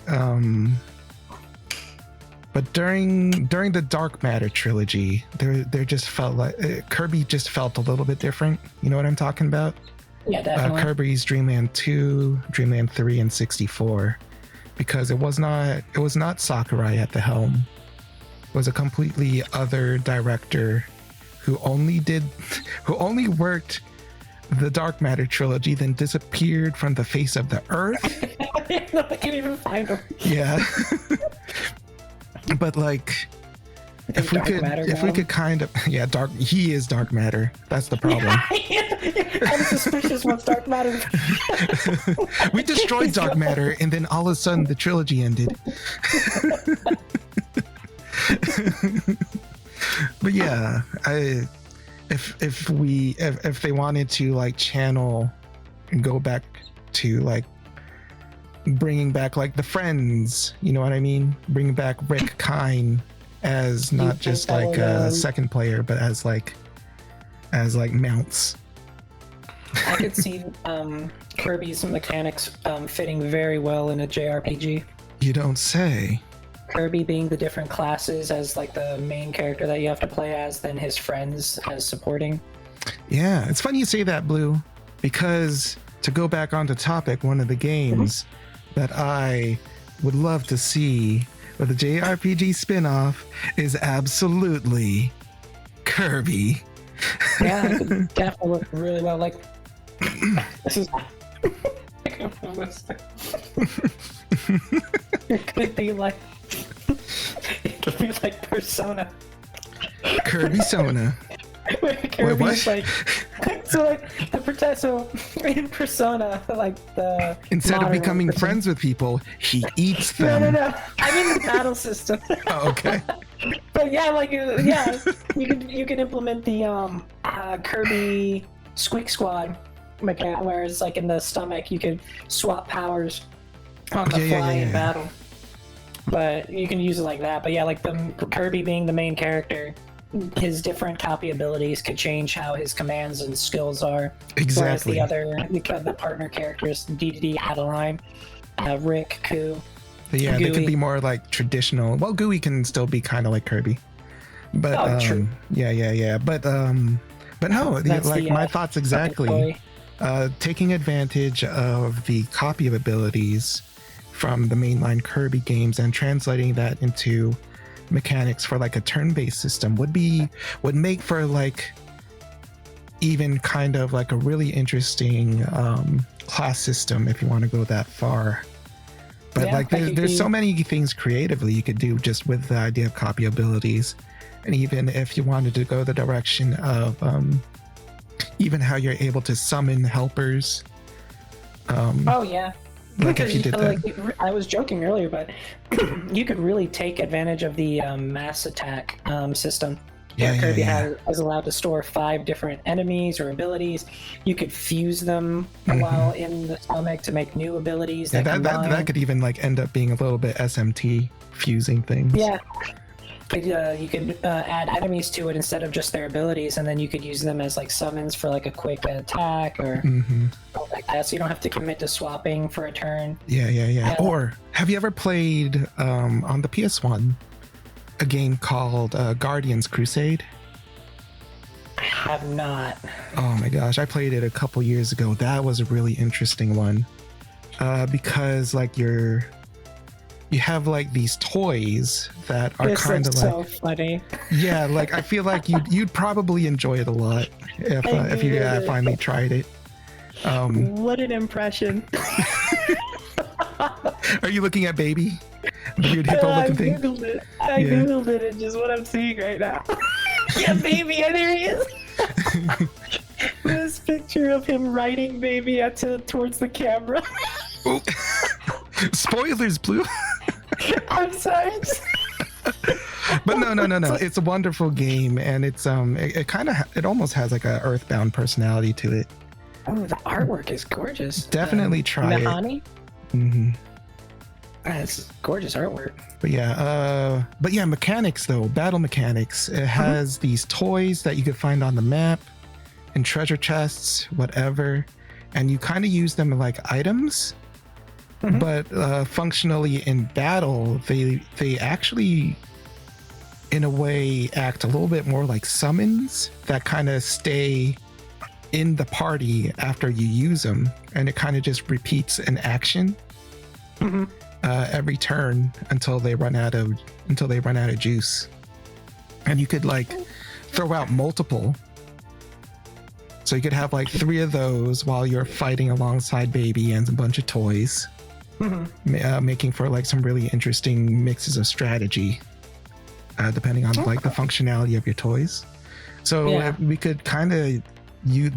Speaker 1: during the Dark Matter trilogy, there just felt like Kirby just felt a little bit different. You know what I'm talking about?
Speaker 2: Yeah, definitely.
Speaker 1: Kirby's Dream Land 2, Dream Land 3, and 64, because it was not Sakurai at the helm. It was a completely other director who only worked the Dark Matter trilogy, then disappeared from the face of the earth.
Speaker 2: I can't even find him.
Speaker 1: Yeah. But like, if we could kind of, he is Dark Matter. That's the problem.
Speaker 2: I'm suspicious what's Dark Matter.
Speaker 1: We destroyed Dark Matter, and then all of a sudden the trilogy ended. But yeah, if they wanted to like channel and go back to like bringing back like the friends, you know what I mean? Bringing back Rick Kine as not
Speaker 2: think
Speaker 1: just
Speaker 2: that
Speaker 1: like
Speaker 2: would,
Speaker 1: a second player, but as like mounts.
Speaker 2: I could see Kirby's mechanics fitting very well in a JRPG.
Speaker 1: You don't say.
Speaker 2: Kirby being the different classes as like the main character that you have to play as, then his friends as supporting.
Speaker 1: Yeah, it's funny you say that, Blue, because to go back onto topic, one of the games that I would love to see with a JRPG spin-off is absolutely Kirby.
Speaker 2: Yeah, it could definitely work really well. Like, this is. It could be like. It could be like Persona.
Speaker 1: Kirby Sona.
Speaker 2: Where Kirby's
Speaker 1: what?
Speaker 2: like, so like so in Persona, like the
Speaker 1: Instead of
Speaker 2: modern
Speaker 1: becoming
Speaker 2: Persona-
Speaker 1: friends with people, he eats
Speaker 2: No,
Speaker 1: them.
Speaker 2: no. I mean the battle system.
Speaker 1: Oh, okay.
Speaker 2: But yeah, like yeah, you can implement the Kirby Squeak Squad mechanic, whereas like in the stomach you could swap powers on the fly in battle. But you can use it like that. But yeah, like the Kirby being the main character, his different copy abilities could change how his commands and skills are.
Speaker 1: Exactly.
Speaker 2: Whereas the partner characters, DDD, Adeline, Rick, Ku.
Speaker 1: But yeah, they could
Speaker 2: Gooey.
Speaker 1: be more like traditional. Well, Gooey can still be kind of like Kirby. But
Speaker 2: Oh, true.
Speaker 1: yeah. But no,
Speaker 2: That's
Speaker 1: like
Speaker 2: the,
Speaker 1: my thoughts exactly.
Speaker 2: toy.
Speaker 1: Taking advantage of the copy of abilities from the mainline Kirby games and translating that into mechanics for like a turn-based system would make for like even kind of like a really interesting class system if you want to go that far. But
Speaker 2: Yeah,
Speaker 1: like there's so many things creatively you could do just with the idea of copy abilities. And even if you wanted to go the direction of even how you're able to summon helpers.
Speaker 2: Oh yeah.
Speaker 1: Like if you did that.
Speaker 2: Like, I was joking earlier, but you could really take advantage of the mass attack system.
Speaker 1: Yeah,
Speaker 2: where Kirby
Speaker 1: yeah.
Speaker 2: is allowed to store 5 different enemies or abilities. You could fuse them while in the stomach to make new abilities.
Speaker 1: Yeah,
Speaker 2: that
Speaker 1: that could even like end up being a little bit SMT fusing things.
Speaker 2: Yeah. You could add enemies to it instead of just their abilities, and then you could use them as like summons for like a quick attack or like that. So you don't have to commit to swapping for a turn.
Speaker 1: Yeah. Or have you ever played on the PS1 a game called Guardians Crusade?
Speaker 2: I have not.
Speaker 1: Oh my gosh, I played it a couple years ago. That was a really interesting one because like you have like these toys that are kind of like
Speaker 2: so funny.
Speaker 1: Yeah, like I feel like you'd probably enjoy it a lot if you finally tried it.
Speaker 2: What an impression!
Speaker 1: Are you looking at Baby? The weird hippo
Speaker 2: I
Speaker 1: looking thing?
Speaker 2: googled it. I googled it, and just what I'm seeing right now. Yeah, Baby, and there he is. This picture of him riding Baby towards the camera.
Speaker 1: Oh. Spoilers, Blue.
Speaker 2: I'm sorry.
Speaker 1: But no. It's a wonderful game, and it's it almost has like a Earthbound personality to it.
Speaker 2: Oh, the artwork is gorgeous.
Speaker 1: Definitely try it.
Speaker 2: Nahani?
Speaker 1: Mm-hmm.
Speaker 2: That's gorgeous artwork.
Speaker 1: But yeah, mechanics though, battle mechanics. It has these toys that you could find on the map, in treasure chests, whatever, and you kind of use them like items. But functionally in battle, they actually, in a way, act a little bit more like summons that kind of stay in the party after you use them, and it kind of just repeats an action every turn until they run out of juice. And you could like throw out multiple. So you could have like 3 of those while you're fighting alongside Baby and a bunch of toys. Making for like some really interesting mixes of strategy depending on like the functionality of your toys. So we could kind of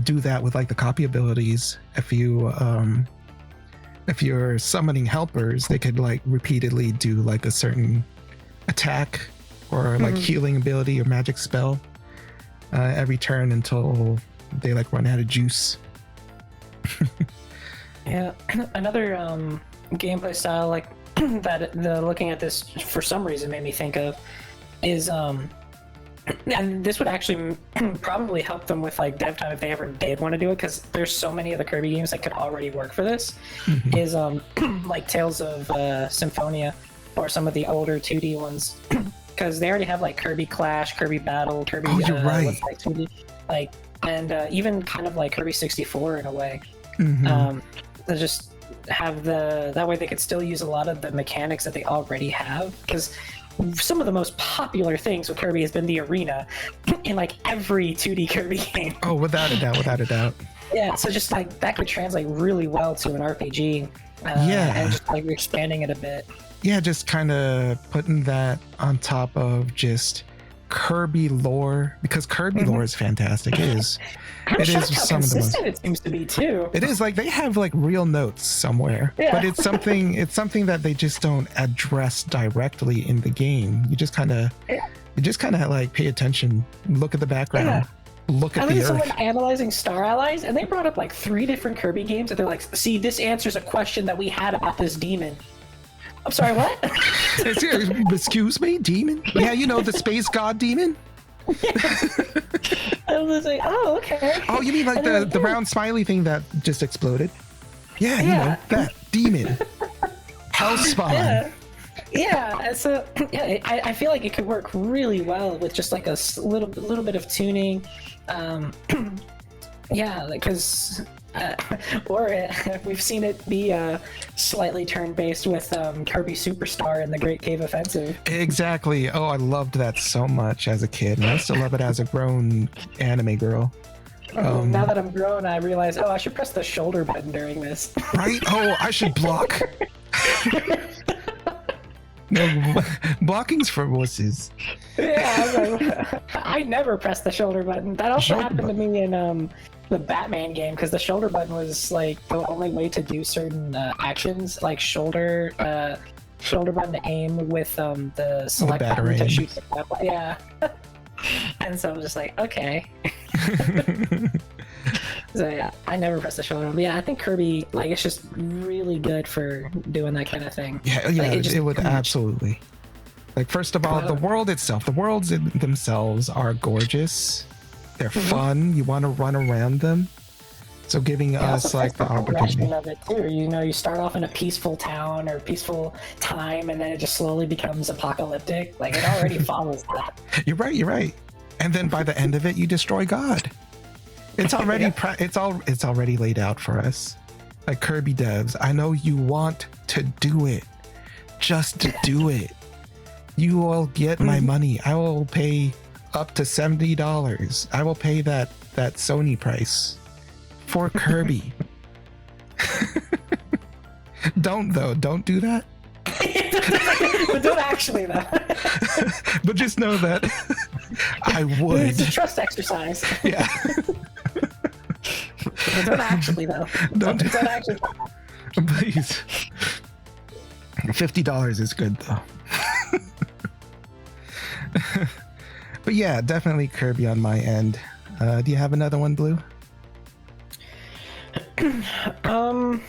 Speaker 1: do that with like the copy abilities. If you're summoning helpers, they could like repeatedly do like a certain attack or like healing ability or magic spell every turn until they like run out of juice.
Speaker 2: Yeah, another gameplay style like that the looking at this for some reason made me think of is and this would actually probably help them with like dev time if they ever did want to do it, because there's so many of the Kirby games that could already work for this. Is like Tales of Symphonia or some of the older 2D ones, because they already have like Kirby Clash, Kirby Battle, Kirby
Speaker 1: you're right.
Speaker 2: what's like 2D, like, and even kind of like Kirby 64 in a way. They just have that way they could still use a lot of the mechanics that they already have, because some of the most popular things with Kirby has been the arena in like every 2D Kirby game.
Speaker 1: Oh, without a doubt.
Speaker 2: Yeah, so just like that could translate really well to an RPG. And just like expanding it a bit.
Speaker 1: Yeah, just kind of putting that on top of just Kirby lore, because Kirby lore is fantastic. It is. It is some of the most.
Speaker 2: It seems to be too.
Speaker 1: It is, like they have like real notes somewhere, but it's something that they just don't address directly in the game. You just kind of like pay attention, look at the background, look at the earth.
Speaker 2: Someone analyzing Star Allies, and they brought up like 3 different Kirby games, and they're like, "See, this answers a question that we had about this demon." I'm sorry, what?
Speaker 1: Excuse me, demon? Yeah, you know, the space god demon?
Speaker 2: I was like, oh, okay.
Speaker 1: Oh, you mean like the round smiley thing that just exploded? Yeah, you know, that demon. Hellspawn.
Speaker 2: Yeah, so I feel like it could work really well with just like a little bit of tuning. Yeah, because we've seen it be slightly turn-based with Kirby Superstar and the Great Cave Offensive.
Speaker 1: Exactly. Oh, I loved that so much as a kid, and I still love it as a grown anime girl.
Speaker 2: Now that I'm grown, I realize, I should press the shoulder button during this.
Speaker 1: Right? Oh, I should block. No, blocking's for wusses.
Speaker 2: Yeah, I never pressed the shoulder button. That also happened to me in the Batman game, because the shoulder button was like the only way to do certain actions, like shoulder button to aim with the select button to shoot the weapon. Yeah. And so I'm just like, okay. So yeah, I never press the shoulder. But yeah, I think Kirby, like, it's just really good for doing that kind of thing.
Speaker 1: Yeah, like, it would absolutely. Like, first of all, the world itself, the worlds themselves are gorgeous. They're fun. You want to run around them. So giving us like the opportunity
Speaker 2: of it too. You know, you start off in a peaceful town or peaceful time, and then it just slowly becomes apocalyptic. Like, it already follows that.
Speaker 1: You're right. And then by the end of it, you destroy God. It's already it's already laid out for us. Like, Kirby devs, I know you want to do it. Just to do it. You will get my money. I will pay up to $70. I will pay that Sony price for Kirby. Don't do that.
Speaker 2: But don't actually though.
Speaker 1: But just know that I would.
Speaker 2: It's a trust exercise.
Speaker 1: Yeah.
Speaker 2: But don't actually though. Don't actually.
Speaker 1: Please. $50 is good though. But yeah, definitely Kirby on my end. Do you have another one, Blue?
Speaker 2: I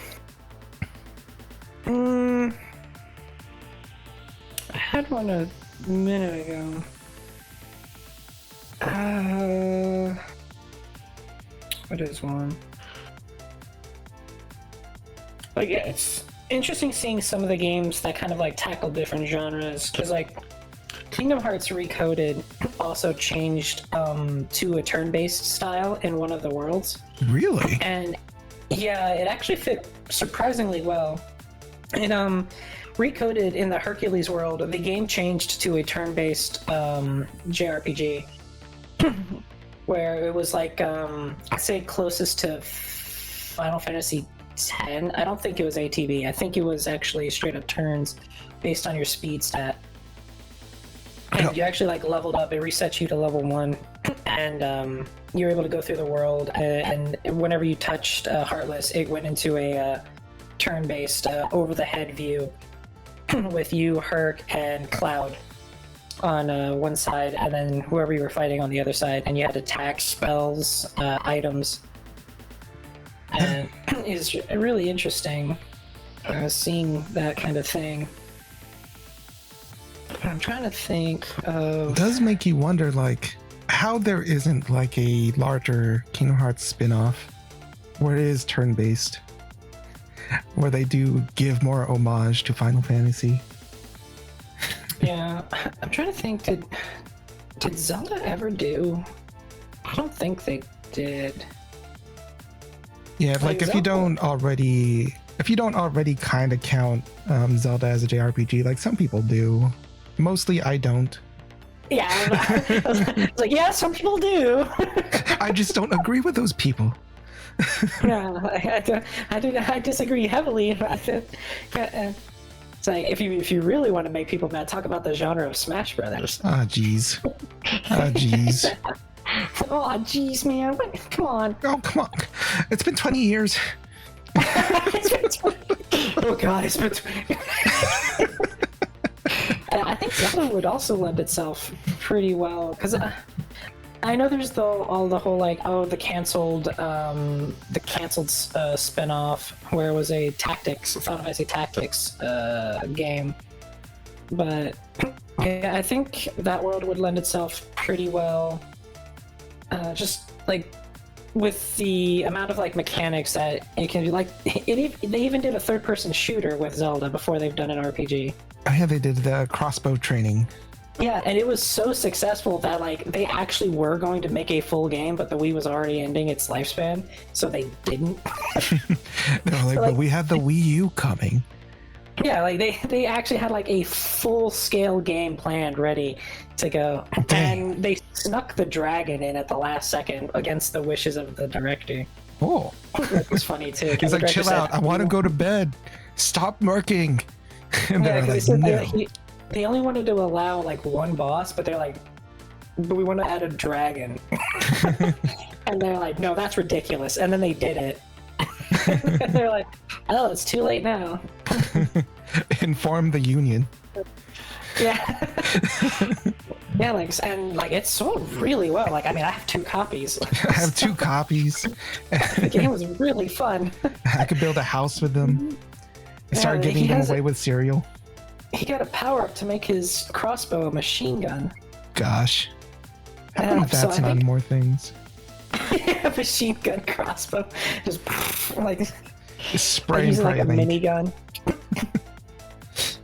Speaker 2: had one a minute ago. What is one? Like, yeah, it's interesting seeing some of the games that kind of like tackle different genres, because like Kingdom Hearts Recoded also changed to a turn-based style in one of the worlds.
Speaker 1: Really?
Speaker 2: And yeah, it actually fit surprisingly well. It Recoded in the Hercules world, the game changed to a turn-based JRPG, where it was like I'd say closest to Final Fantasy X. I don't think it was ATB. I think it was actually straight up turns based on your speed stat. And you actually like leveled up. It resets you to level 1, and you were able to go through the world. And whenever you touched Heartless, it went into a turn-based over-the-head view with you, Herc, and Cloud on one side, and then whoever you were fighting on the other side. And you had attacks, spells, items, and it's really interesting. seeing that kind of thing. I'm trying to think of.
Speaker 1: It does make you wonder, like, how there isn't like a larger Kingdom Hearts spin-off where it is turn-based, where they do give more homage to Final Fantasy.
Speaker 2: Yeah, I'm trying to think. Did Zelda ever do? I don't think they did.
Speaker 1: Yeah, like if you don't already kind of count Zelda as a JRPG, like some people do. Mostly I don't.
Speaker 2: Yeah, I was like, yeah, some people do.
Speaker 1: I just don't agree with those people.
Speaker 2: Yeah, I disagree heavily. It's like if you really want to make people mad, talk about the genre of Smash Brothers.
Speaker 1: Ah, jeez. Ah, jeez.
Speaker 2: Oh, jeez, man. Come on.
Speaker 1: Oh, come on. It's been 20 years.
Speaker 2: Oh, God, it's been 20 I think Zelda would also lend itself pretty well, because I know there's all the whole, like, the canceled spin-off where it was a Final Fantasy Tactics game. But yeah, I think that world would lend itself pretty well. Just like with the amount of like mechanics that it can do, like they even did a third-person shooter with Zelda before they've done an RPG.
Speaker 1: Oh yeah, they did the crossbow training.
Speaker 2: Yeah, and it was so successful that like they actually were going to make a full game, but the Wii was already ending its lifespan, so they didn't.
Speaker 1: They're like, but we have the Wii U coming.
Speaker 2: Yeah, like they actually had like a full-scale game planned ready to go. Dang. And they snuck the dragon in at the last second against the wishes of the director.
Speaker 1: Oh.
Speaker 2: That was funny too.
Speaker 1: He's like, chill out, I want to go to bed. Stop murking. And they're like, no.
Speaker 2: They only wanted to allow like one boss, but they're like, but we want to add a dragon. And they're like, no, that's ridiculous. And then they did it. And they're like, oh, it's too late now.
Speaker 1: Inform the union.
Speaker 2: Yeah. Yeah, like, and like it's sold really well. Like, I mean, I have 2 copies.
Speaker 1: I have 2 copies.
Speaker 2: The game was really fun.
Speaker 1: I could build a house with them. Start giving them away with cereal.
Speaker 2: He got a power-up to make his crossbow a machine gun.
Speaker 1: Gosh. How come that's not more things?
Speaker 2: Machine gun crossbow. Just like
Speaker 1: spraying
Speaker 2: like a minigun.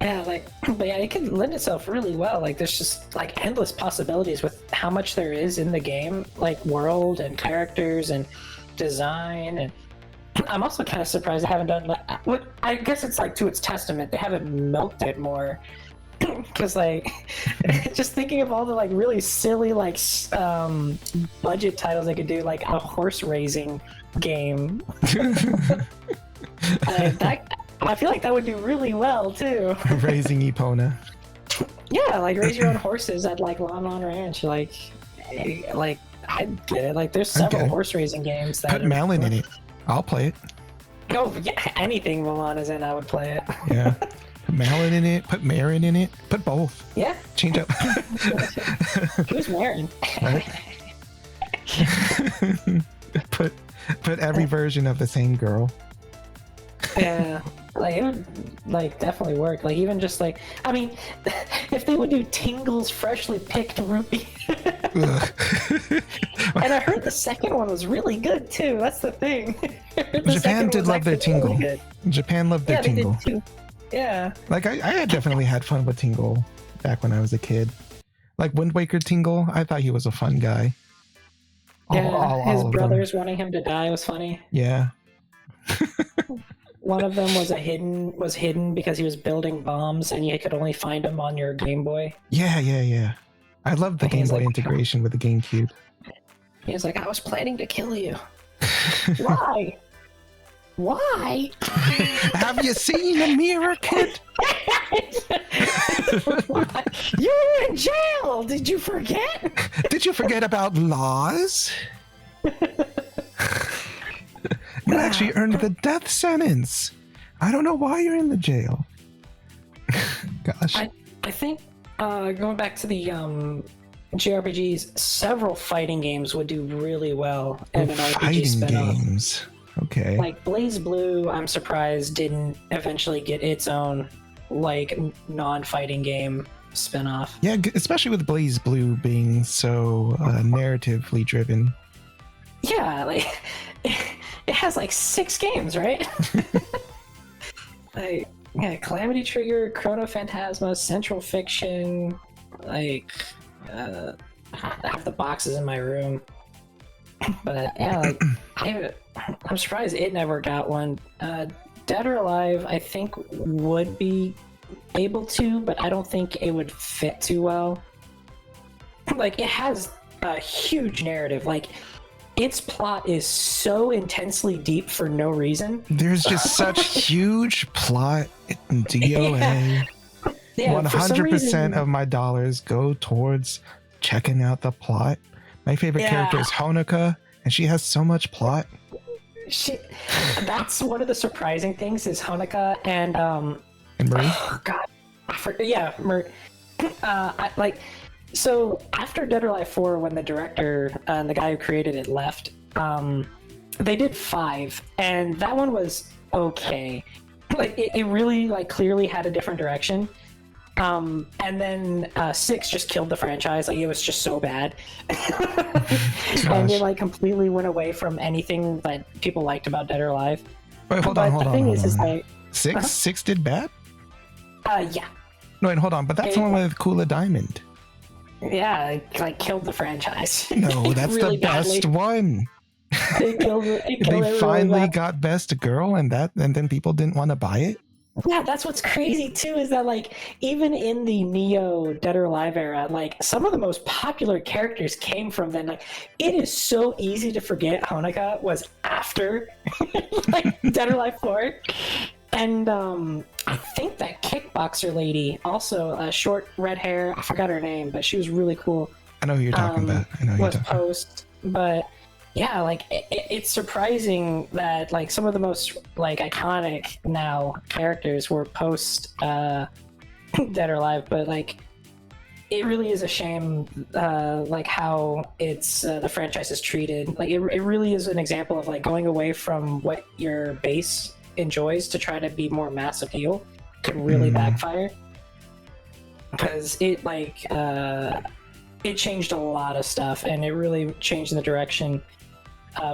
Speaker 2: Yeah, like, but yeah, it can lend itself really well. Like, there's just like endless possibilities with how much there is in the game, like world and characters and design. And I'm also kind of surprised they haven't done what I guess it's like to its testament. They haven't milked it more. Because like, just thinking of all the like really silly like budget titles they could do, like a horse racing game. I feel like that would do really well too.
Speaker 1: Raising Epona.
Speaker 2: Yeah, like raise your own horses at like Lon Lon Ranch. Like I get it. Like there's several horse racing games that
Speaker 1: put Malin in it. I'll play it.
Speaker 2: Oh yeah, anything Milan is in, I would play it.
Speaker 1: Yeah. Put Malin in it, put Marin in it, put both.
Speaker 2: Yeah.
Speaker 1: Change up.
Speaker 2: Who's Marin?
Speaker 1: Right? put every version of the same girl.
Speaker 2: Yeah. Like it would like definitely work. Like even just like I mean if they would do Tingle's freshly picked rupee. And I heard the second one was really good too. That's the thing.
Speaker 1: Japan did love their Tingle.
Speaker 2: Really
Speaker 1: Japan loved their Tingle.
Speaker 2: They did too. Yeah.
Speaker 1: Like I had definitely had fun with Tingle back when I was a kid. Like Wind Waker Tingle, I thought he was a fun guy.
Speaker 2: Yeah, his brothers wanting him to die was funny.
Speaker 1: Yeah.
Speaker 2: One of them was hidden because he was building bombs, and you could only find him on your Game Boy.
Speaker 1: Yeah. I love the Game Boy integration with the GameCube.
Speaker 2: He was like, I was planning to kill you. Why? Why?
Speaker 1: Have you seen a mirror, kid?
Speaker 2: You were in jail! Did you forget?
Speaker 1: Did you forget about laws? You actually earned the death sentence. I don't know why you're in the jail. Gosh.
Speaker 2: I think going back to the JRPGs, several fighting games would do really well in an RPG spin-off.
Speaker 1: Games. Okay.
Speaker 2: Like Blaze Blue, I'm surprised didn't eventually get its own like non-fighting game spin-off.
Speaker 1: Yeah, especially with Blaze Blue being so narratively driven.
Speaker 2: Yeah, like it has like 6 games, right? Like, yeah, Calamity Trigger, Chrono Phantasma, Central Fiction. Like, I have the boxes in my room. But yeah, like, I'm surprised it never got one. Dead or Alive, I think would be able to, but I don't think it would fit too well. Like, it has a huge narrative. Like, its plot is so intensely deep for no reason.
Speaker 1: There's just such huge plot in DOA.
Speaker 2: Yeah,
Speaker 1: 100% of my dollars go towards checking out the plot. My favorite character is Honoka, and she has so much plot.
Speaker 2: That's one of the surprising things is Honoka and
Speaker 1: Marie?
Speaker 2: Oh god, Marie. So after Dead or Alive 4, when the director and the guy who created it left, they did 5, and that one was okay. Like it really like clearly had a different direction. And then 6 just killed the franchise. Like, it was just so bad. And it like completely went away from anything that people liked about Dead or Alive.
Speaker 1: Wait, hold on.
Speaker 2: Like
Speaker 1: 6 did bad?
Speaker 2: Yeah.
Speaker 1: No, wait, hold on. But that's the one with Kula Diamond.
Speaker 2: Yeah, it like killed the franchise.
Speaker 1: No, that's
Speaker 2: really
Speaker 1: the best one.
Speaker 2: They
Speaker 1: finally
Speaker 2: really
Speaker 1: got Best Girl, and then people didn't want to buy it.
Speaker 2: Yeah, that's what's crazy too, is that like even in the Neo Dead or Alive era, like some of the most popular characters came from then. Like, it is so easy to forget Honoka was after like Dead or Alive 4. And I think that kickboxer lady, also short red hair, I forgot her name, but she was really cool.
Speaker 1: I know who you're talking about.
Speaker 2: Was Post, but yeah, like it's surprising that like some of the most like iconic now characters were post Dead or Alive, but like it really is a shame like how it's the franchise is treated. Like it really is an example of like going away from what your base enjoys to try to be more mass appeal could really backfire, because it like it changed a lot of stuff, and it really changed the direction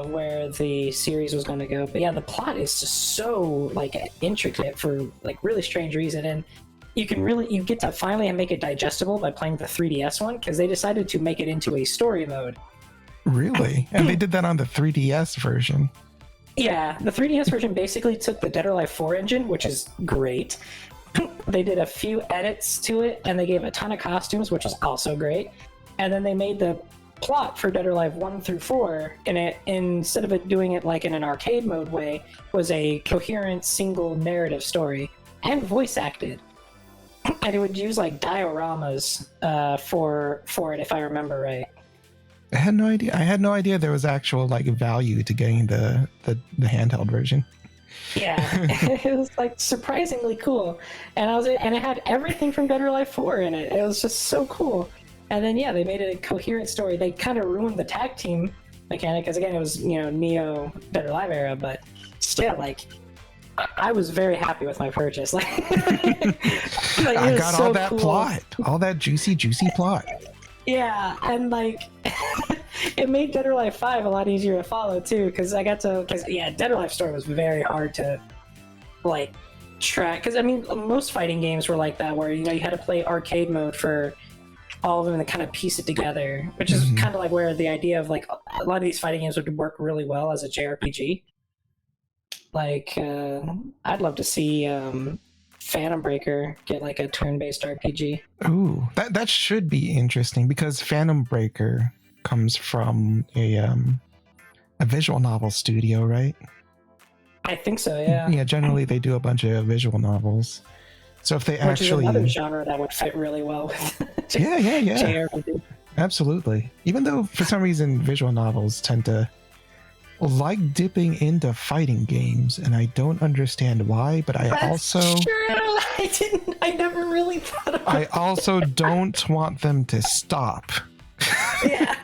Speaker 2: where the series was going to go. But yeah, the plot is just so like intricate for like really strange reason, and you get to finally make it digestible by playing the 3DS one, because they decided to make it into a story mode.
Speaker 1: Really? And they did that on the 3DS version.
Speaker 2: Yeah, the 3DS version basically took the Dead or Alive 4 engine, which is great. They did a few edits to it, and they gave a ton of costumes, which is also great. And then they made the plot for Dead or Alive 1 through 4, and it, instead of it doing it like in an arcade mode way, was a coherent single narrative story, and voice acted. And it would use like dioramas for it, if I remember right.
Speaker 1: I had no idea there was actual like value to getting the handheld version.
Speaker 2: Yeah, it was like surprisingly cool, and it had everything from Dead or Alive 4 in it. It was just so cool. And then yeah, they made it a coherent story. They kind of ruined the tag team mechanic, because again, it was Neo Dead or Alive era, but still, like I was very happy with my purchase. Like,
Speaker 1: I got all that plot, all that juicy plot.
Speaker 2: Yeah, and like it made Dead or Alive 5 a lot easier to follow too, because Dead or Alive story was very hard to like track, because I mean most fighting games were like that, where you had to play arcade mode for all of them to kind of piece it together, which is kind of like where the idea of like a lot of these fighting games would work really well as a JRPG. Like I'd love to see Phantom Breaker get like a turn-based RPG.
Speaker 1: Ooh, that should be interesting, because Phantom Breaker comes from a visual novel studio, right?
Speaker 2: I think so, yeah.
Speaker 1: Yeah, generally they do a bunch of visual novels. So if they
Speaker 2: Which is another genre that would fit really well with
Speaker 1: yeah.
Speaker 2: JRPG.
Speaker 1: Absolutely. Even though for some reason visual novels tend to like dipping into fighting games, and I don't understand why, but I
Speaker 2: never really thought about
Speaker 1: I also don't want them to stop.
Speaker 2: Yeah.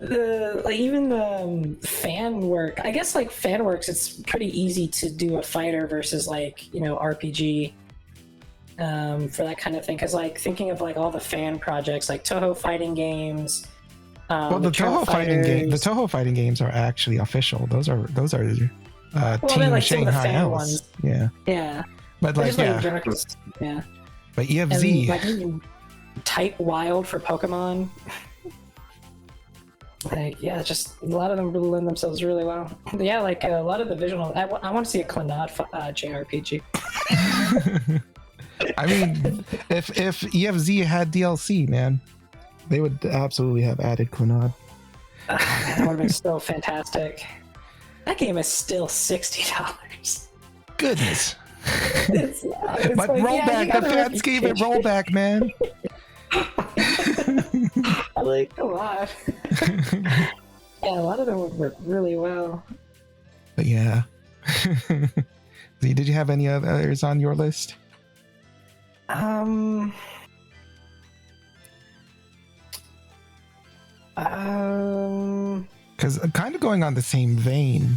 Speaker 2: even the fan work, I guess like fan works, it's pretty easy to do a fighter versus like, you know, RPG for that kind of thing. Because like thinking of like all the fan projects like Toho fighting games.
Speaker 1: Well, the Toho fighting games are actually official. Those are Team
Speaker 2: like
Speaker 1: Shanghai Ls.
Speaker 2: Ones.
Speaker 1: Yeah.
Speaker 2: Yeah.
Speaker 1: But like yeah. But EFZ.
Speaker 2: And, like, type wild for Pokemon. Like, yeah, just a lot of them lend themselves really well. But yeah, like a lot of the visual. I want to see a Clannad JRPG.
Speaker 1: I mean, if EFZ had DLC, man, they would absolutely have added Clannad.
Speaker 2: That would have been so fantastic. That game is still $60.
Speaker 1: Goodness.
Speaker 2: It's
Speaker 1: but
Speaker 2: like,
Speaker 1: rollback, the fans gave it rollback, man.
Speaker 2: I'm like, come on. Yeah, a lot of them would work really well.
Speaker 1: But yeah. Did you have any others on your list?
Speaker 2: Because
Speaker 1: kind of going on the same vein,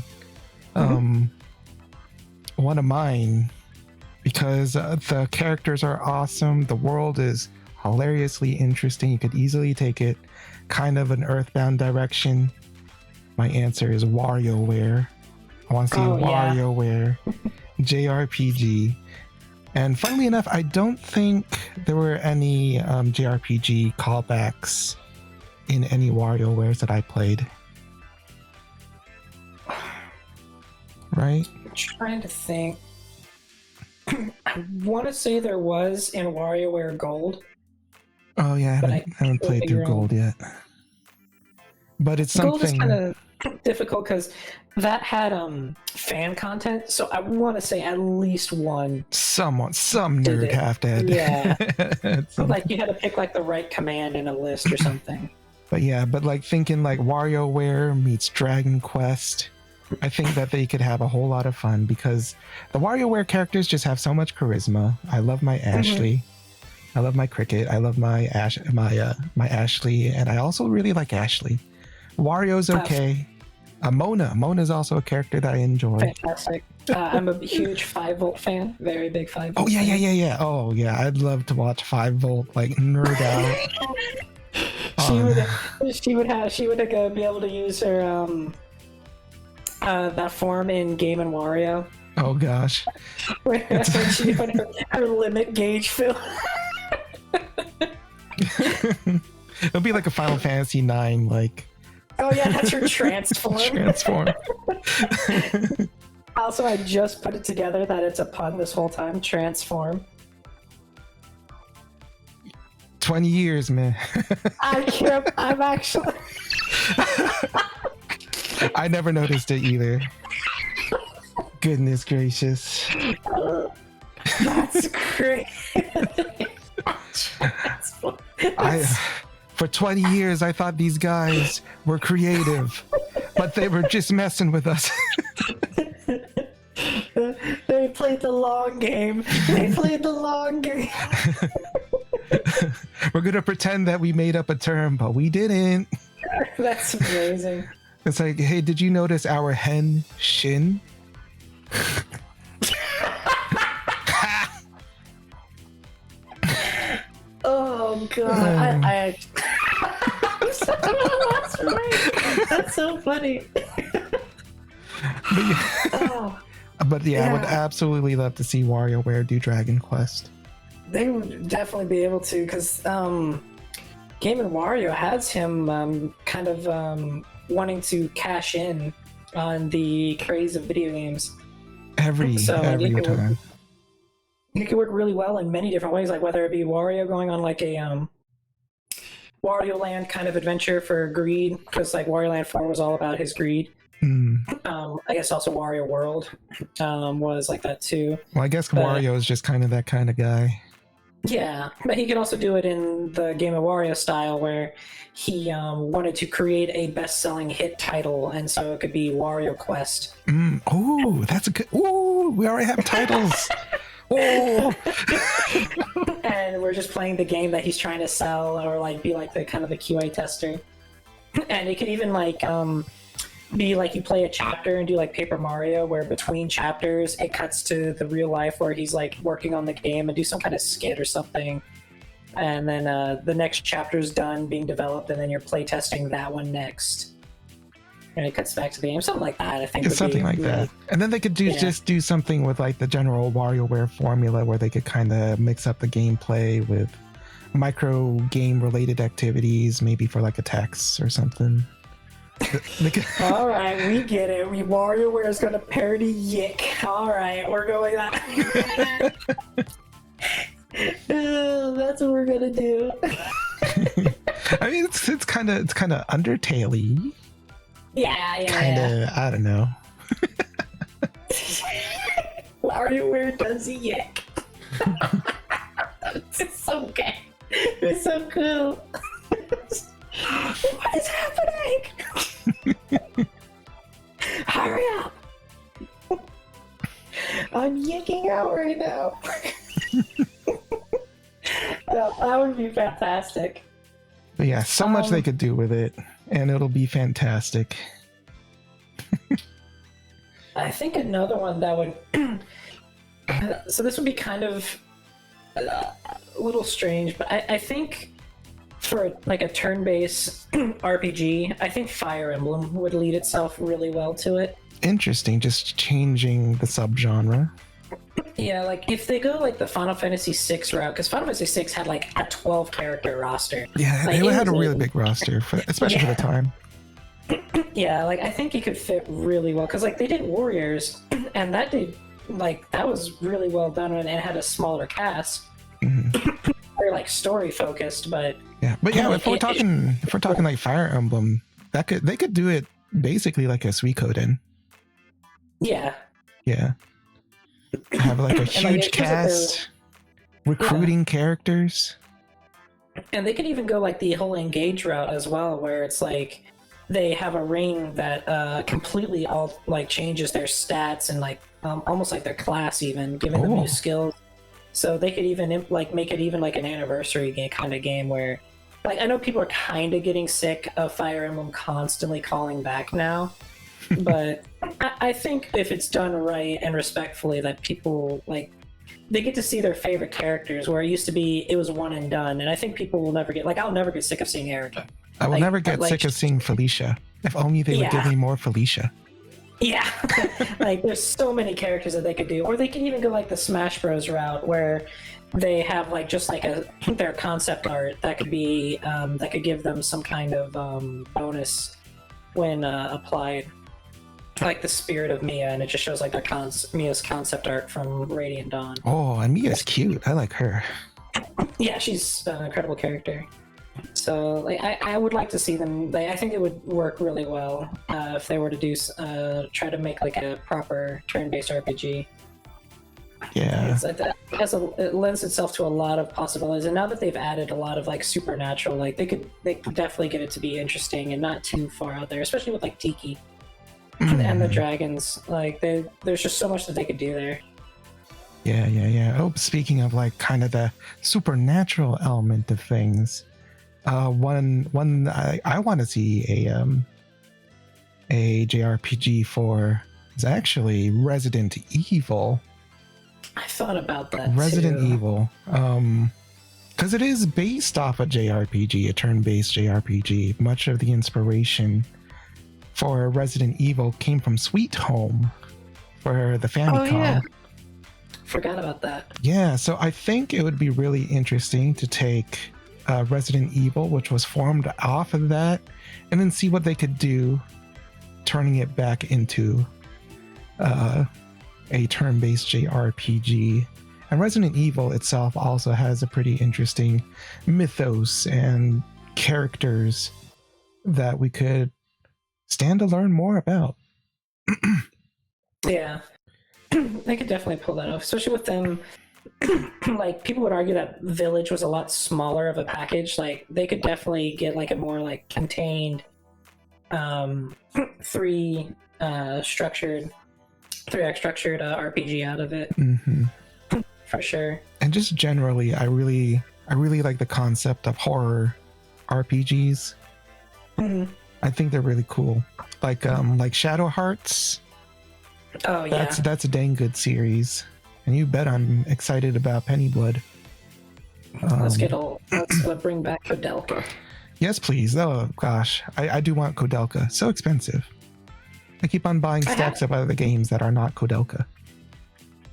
Speaker 1: one of mine, because the characters are awesome, the world is hilariously interesting, you could easily take it kind of an Earthbound direction. My answer is WarioWare. I want to see WarioWare JRPG. And funnily enough, I don't think there were any JRPG callbacks in any WarioWares that I played. Right?
Speaker 2: I'm trying to think. I want to say there was in WarioWare Gold.
Speaker 1: Oh yeah, I haven't played through Gold yet. But it's something.
Speaker 2: Gold is kind of difficult because that had fan content, so I want to say at least one. Some
Speaker 1: nerd have to have.
Speaker 2: Yeah. Like you had to pick like the right command in a list or something.
Speaker 1: But yeah, like thinking like WarioWare meets Dragon Quest, I think that they could have a whole lot of fun because the WarioWare characters just have so much charisma. I love my Ashley. I love my Cricket. I love my Ashley, and I also really like Ashley. Wario's okay. Mona's also a character that I enjoy.
Speaker 2: Fantastic. I'm a huge 5-Volt fan. Very big 5-Volt.
Speaker 1: Oh yeah. Oh yeah, I'd love to watch 5-Volt like nerd out.
Speaker 2: She would be able to use her that form in Game and Wario.
Speaker 1: Oh gosh.
Speaker 2: When she put her limit gauge fill.
Speaker 1: It'll be like a Final Fantasy 9 like.
Speaker 2: Oh yeah, that's her transform. Also, I just put it together that it's a pun this whole time. Transform.
Speaker 1: 20 years, man.
Speaker 2: I'm actually.
Speaker 1: I never noticed it either. Goodness gracious.
Speaker 2: That's great.
Speaker 1: For 20 years, I thought these guys were creative, but they were just messing with us.
Speaker 2: They played the long game.
Speaker 1: We're gonna pretend that we made up a term, but we didn't.
Speaker 2: That's amazing.
Speaker 1: It's like, hey, did you notice our Henshin?
Speaker 2: Oh god, that's right. That's so funny.
Speaker 1: But yeah, I would absolutely love to see WarioWare do Dragon Quest.
Speaker 2: They would definitely be able to, because Game & Wario has him kind of wanting to cash in on the craze of video games.
Speaker 1: Every time.
Speaker 2: It could work really well in many different ways, like whether it be Wario going on like a Wario Land kind of adventure for greed, because like Wario Land 4 was all about his greed. I guess also Wario World was like that too.
Speaker 1: Well, I guess Wario is just kind of that kind of guy.
Speaker 2: Yeah, but he could also do it in the Game of Wario style, where he wanted to create a best-selling hit title, and so it could be Wario Quest.
Speaker 1: Oh, that's a good. Oh, we already have titles. Oh.
Speaker 2: And we're just playing the game that he's trying to sell, or like be like the kind of the QA tester. And it could even like be like you play a chapter and do like Paper Mario, where between chapters it cuts to the real life where he's like working on the game and do some kind of skit or something. And then the next chapter's done being developed, and then you're playtesting that one next. And it cuts back to the game, something like that. I think
Speaker 1: It's something like that. And then they could just do something with like the general WarioWare formula, where they could kind of mix up the gameplay with micro game related activities, maybe for like attacks or something.
Speaker 2: All right, we get it. WarioWare is going to parody Yick. All right, we're going that. That's what we're gonna do.
Speaker 1: I mean, it's kind of Undertale-y.
Speaker 2: Yeah.
Speaker 1: Kind of, I don't know.
Speaker 2: WarioWare does Yick. It's so good. It's so cool. What is happening? Hurry up! I'm yicking out right now. That would be fantastic.
Speaker 1: But yeah, so much they could do with it, and it'll be fantastic.
Speaker 2: I think another one that would... So this would be kind of a little strange, but I think for like a turn-based RPG, I think Fire Emblem would lead itself really well to it.
Speaker 1: Interesting, just changing the subgenre.
Speaker 2: Yeah, like if they go like the Final Fantasy VI route, because Final Fantasy VI had like a 12-character roster.
Speaker 1: Yeah,
Speaker 2: like,
Speaker 1: they had a really big roster, especially for the time.
Speaker 2: Yeah, like I think it could fit really well, because like they did Warriors, and that was really well done, and it had a smaller cast.
Speaker 1: Mm-hmm.
Speaker 2: They're like story focused, but
Speaker 1: yeah, if we're talking like Fire Emblem, they could do it basically like a Suikoden.
Speaker 2: Yeah.
Speaker 1: Have like a huge cast, recruiting characters.
Speaker 2: And they could even go like the whole engage route as well, where it's like they have a ring that completely all like changes their stats and like almost like their class, even giving them new skills. So they could even like make it even like an anniversary game kind of game where, like, I know people are kind of getting sick of Fire Emblem constantly calling back now, but I think if it's done right and respectfully, that people like they get to see their favorite characters, where it used to be it was one and done. And I think people will never get I'll never get sick of seeing Erica.
Speaker 1: I will never get sick of seeing Felicia. If only they would give me more Felicia.
Speaker 2: Yeah, like there's so many characters that they could do, or they could even go like the Smash Bros route, where they have like just like their concept art that could be that could give them some kind of bonus when applied, like the Spirit of Mia, and it just shows like Mia's concept art from Radiant Dawn.
Speaker 1: Oh, and Mia's cute. I like her.
Speaker 2: Yeah, she's an incredible character. So like I would like to see them. I think it would work really well if they were to do try to make like a proper turn-based RPG.
Speaker 1: Yeah,
Speaker 2: it lends itself to a lot of possibilities, and now that they've added a lot of like supernatural, like they could definitely get it to be interesting and not too far out there, especially with like Tiki and the dragons. Like there's just so much that they could do there.
Speaker 1: Yeah. Oh, speaking of like kind of the supernatural element of things. One I want to see a JRPG for is actually Resident Evil.
Speaker 2: I thought about that.
Speaker 1: Resident Evil, because it is based off a JRPG, a turn-based JRPG. Much of the inspiration for Resident Evil came from Sweet Home for the Famicom.
Speaker 2: Oh, yeah. Forgot about that.
Speaker 1: Yeah, so I think it would be really interesting to take Resident Evil, which was formed off of that, and then see what they could do, turning it back into a turn-based JRPG. And Resident Evil itself also has a pretty interesting mythos and characters that we could stand to learn more about.
Speaker 2: Yeah, they could definitely pull that off, especially with them. Like people would argue that Village was a lot smaller of a package. Like they could definitely get like a more like contained, three structured RPG out of it.
Speaker 1: Mm-hmm.
Speaker 2: For sure.
Speaker 1: And just generally, I really like the concept of horror RPGs.
Speaker 2: Mm-hmm.
Speaker 1: I think they're really cool. Like Shadow Hearts.
Speaker 2: Oh yeah.
Speaker 1: That's a dang good series. And you bet I'm excited about Pennyblood.
Speaker 2: Let's bring back Kodelka.
Speaker 1: Yes, please. Oh gosh, I do want Kodelka. So expensive. I keep on buying stacks of other games that are not Kodelka.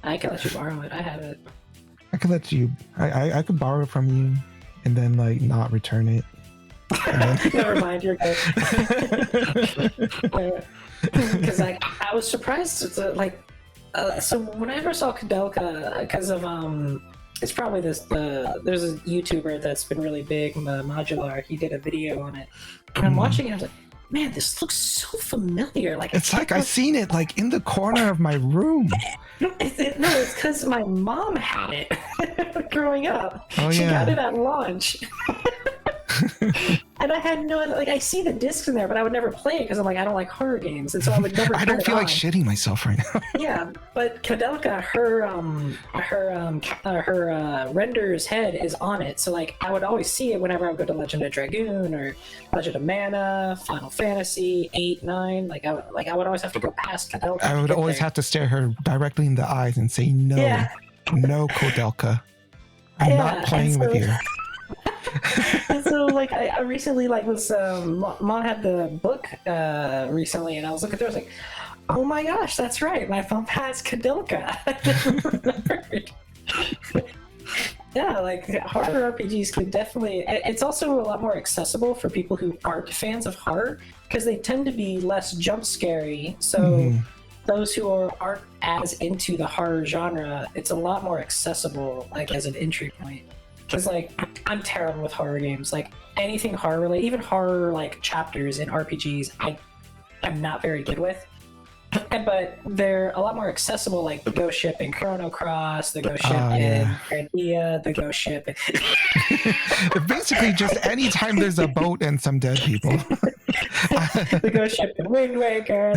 Speaker 2: I can let you borrow it. I have it.
Speaker 1: I could let you. I could borrow it from you, and then like not return it.
Speaker 2: Never mind, you're good. Because like I was surprised. So when I first saw Kodelka, because of it's probably there's a YouTuber that's been really big, Modular. He did a video on it, and I'm watching it. I was like, man, this looks so familiar. Like
Speaker 1: it's like I've seen it like in the corner of my room.
Speaker 2: No, it's because my mom had it growing up.
Speaker 1: Oh,
Speaker 2: she
Speaker 1: yeah.
Speaker 2: got it at launch. And I had no, like, I see the discs in there, but I would never play it because I'm like, I don't like horror games, and so I would never.
Speaker 1: I don't feel like shitting myself right now.
Speaker 2: Yeah, but Kodelka, her render's head is on it, so like I would always see it whenever I would go to Legend of Dragoon or Legend of Mana, Final Fantasy 8, 9. Like I would always have to go past Kodelka.
Speaker 1: I would always have to stare her directly in the eyes and say no, no, Kodelka. I'm not playing with you.
Speaker 2: And so like I recently was Mom had the book recently, and I was looking through. I was like, oh my gosh, that's right, my phone has Kodelka. I never remembered. Yeah, like horror RPGs could definitely. It's also a lot more accessible for people who aren't fans of horror because they tend to be less jump scary. So those who aren't as into the horror genre, it's a lot more accessible, like as an entry point. Because like I'm terrible with horror games. Like anything horror related, even horror like chapters in RPGs, I'm not very good with. But they're a lot more accessible, like the Ghost Ship in Chrono Cross, the Ghost Ship in Grandia, the Ghost Ship.
Speaker 1: Basically, just anytime there's a boat and some dead people.
Speaker 2: The Ghost Ship in Wind Waker.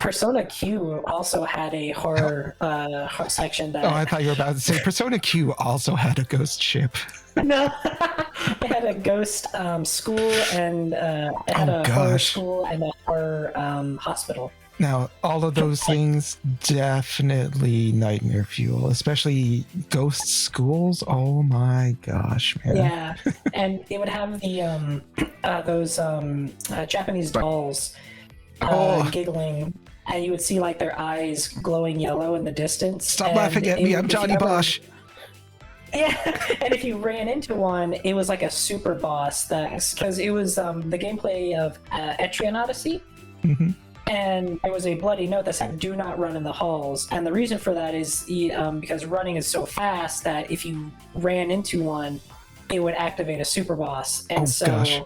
Speaker 2: Persona Q also had a horror section that.
Speaker 1: Oh, I thought you were about to say Persona Q also had a ghost ship.
Speaker 2: No, it had a ghost school and it had a horror school and a horror hospital.
Speaker 1: Now, all of those things definitely nightmare fuel, especially ghost schools. Oh my gosh, man!
Speaker 2: Yeah, and it would have the those Japanese dolls. Giggling, and you would see like their eyes glowing yellow in the distance.
Speaker 1: Stop laughing at me, I'm Johnny Bosch.
Speaker 2: Yeah, and if you ran into one, it was like a super boss. Because it was the gameplay of Etrian Odyssey, and there was a bloody note that said "Do not run in the halls." And the reason for that is because running is so fast that if you ran into one, it would activate a super boss, and gosh.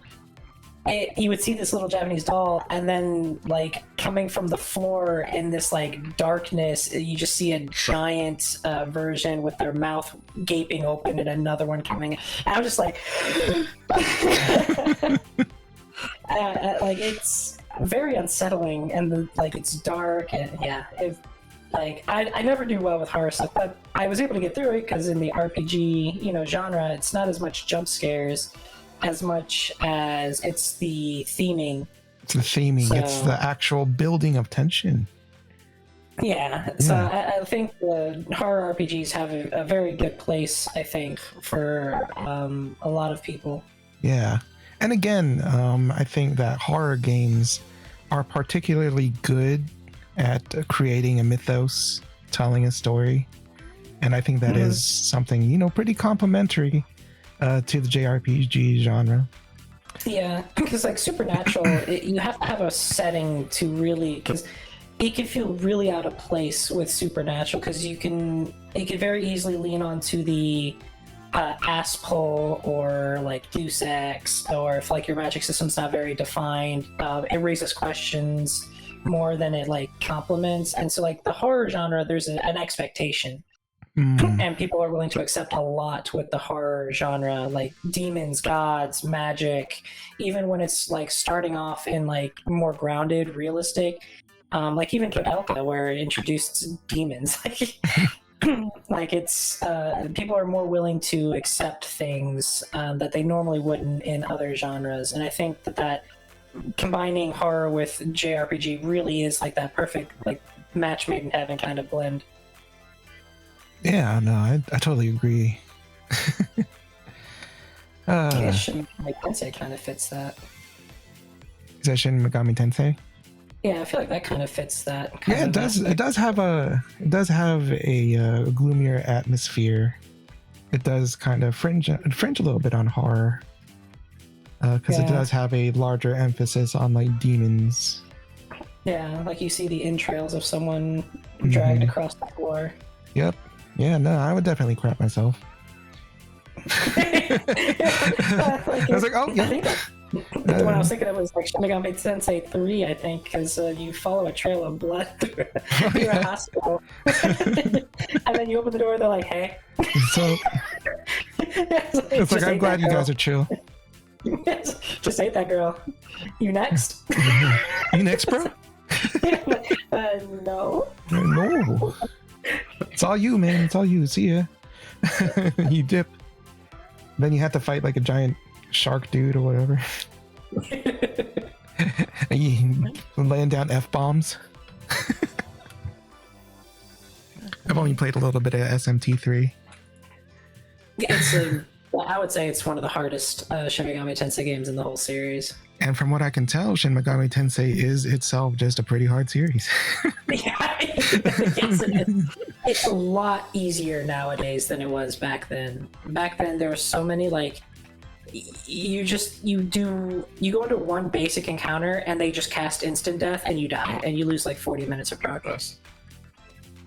Speaker 2: You would see this little Japanese doll, and then like coming from the floor in this like darkness, you just see a giant version with their mouth gaping open and another one coming. And I'm just like, like it's very unsettling, and it's dark, and I never do well with horror stuff, but I was able to get through it because in the RPG genre, it's not as much jump scares as much as it's the theming.
Speaker 1: It's the theming. So, it's the actual building of tension.
Speaker 2: Yeah. So I think the horror RPGs have a very good place, I think, for a lot of people.
Speaker 1: Yeah. And again, I think that horror games are particularly good at creating a mythos, telling a story. And I think that is something, pretty complementary to the JRPG genre.
Speaker 2: Yeah, because like Supernatural, you have to have a setting to really, because it can feel really out of place with Supernatural, because it can very easily lean onto the ass pull or like Deus Ex, or if like your magic system's not very defined, it raises questions more than it like complements. And so like the horror genre, there's an expectation. And people are willing to accept a lot with the horror genre, like demons, gods, magic, even when it's like starting off in like more grounded, realistic, like even Kodelka, where it introduced demons. Like it's people are more willing to accept things that they normally wouldn't in other genres, and I think that combining horror with JRPG really is like that perfect like match made in heaven kind of blend.
Speaker 1: Yeah, no, I totally agree.
Speaker 2: I guess Shin Megami Tensei kind of fits that.
Speaker 1: Is that Shin Megami Tensei?
Speaker 2: Yeah, I feel like that kind of fits that.
Speaker 1: Yeah, it does. It does have a gloomier atmosphere. It does kind of fringe a little bit on horror, because it does have a larger emphasis on like demons.
Speaker 2: Yeah, like you see the entrails of someone dragged across the floor.
Speaker 1: Yep. Yeah. No, I would definitely crap myself. I was like, oh yeah.
Speaker 2: The one I was thinking of was like Shin Megami Tensei 3, I think, because you follow a trail of blood through a hospital. And then you open the door, they're like, hey.
Speaker 1: So it's like, I'm glad you guys are chill.
Speaker 2: Just ate that girl. You next?
Speaker 1: You next, bro?
Speaker 2: No.
Speaker 1: No. It's all you, man. It's all you. See ya. You dip. Then you have to fight like a giant shark dude or whatever. And you laying down F-bombs. I've only played a little bit of SMT3.
Speaker 2: It's I would say it's one of the hardest Shin Megami Tensei games in the whole series.
Speaker 1: And from what I can tell, Shin Megami Tensei is itself just a pretty hard series.
Speaker 2: Yeah, it's a lot easier nowadays than it was back then. Back then, there were so many like you go into one basic encounter and they just cast instant death and you die and you lose like 40 minutes of progress.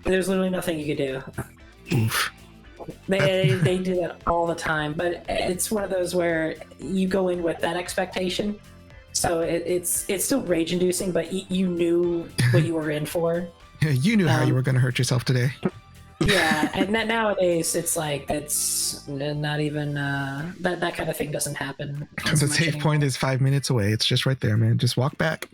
Speaker 2: There's literally nothing you could do.
Speaker 1: Oof.
Speaker 2: They do that all the time, but it's one of those where you go in with that expectation, so it's still rage inducing, but you knew what you were in for.
Speaker 1: Yeah, you knew how you were going to hurt yourself today.
Speaker 2: Yeah, and nowadays it's like it's not even that kind of thing doesn't happen.
Speaker 1: The save point is 5 minutes away. It's just right there, man. Just walk back.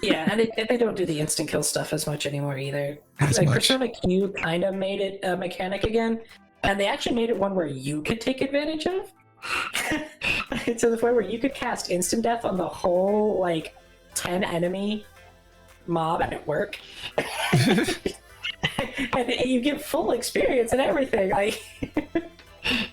Speaker 2: Yeah, and they don't do the instant kill stuff as much anymore either. Like Persona Q kind of made it a mechanic again, and they actually made it one where you could take advantage of. To the point where you could cast instant death on the whole like 10 enemy mob and it work. And you get full experience and everything. Like,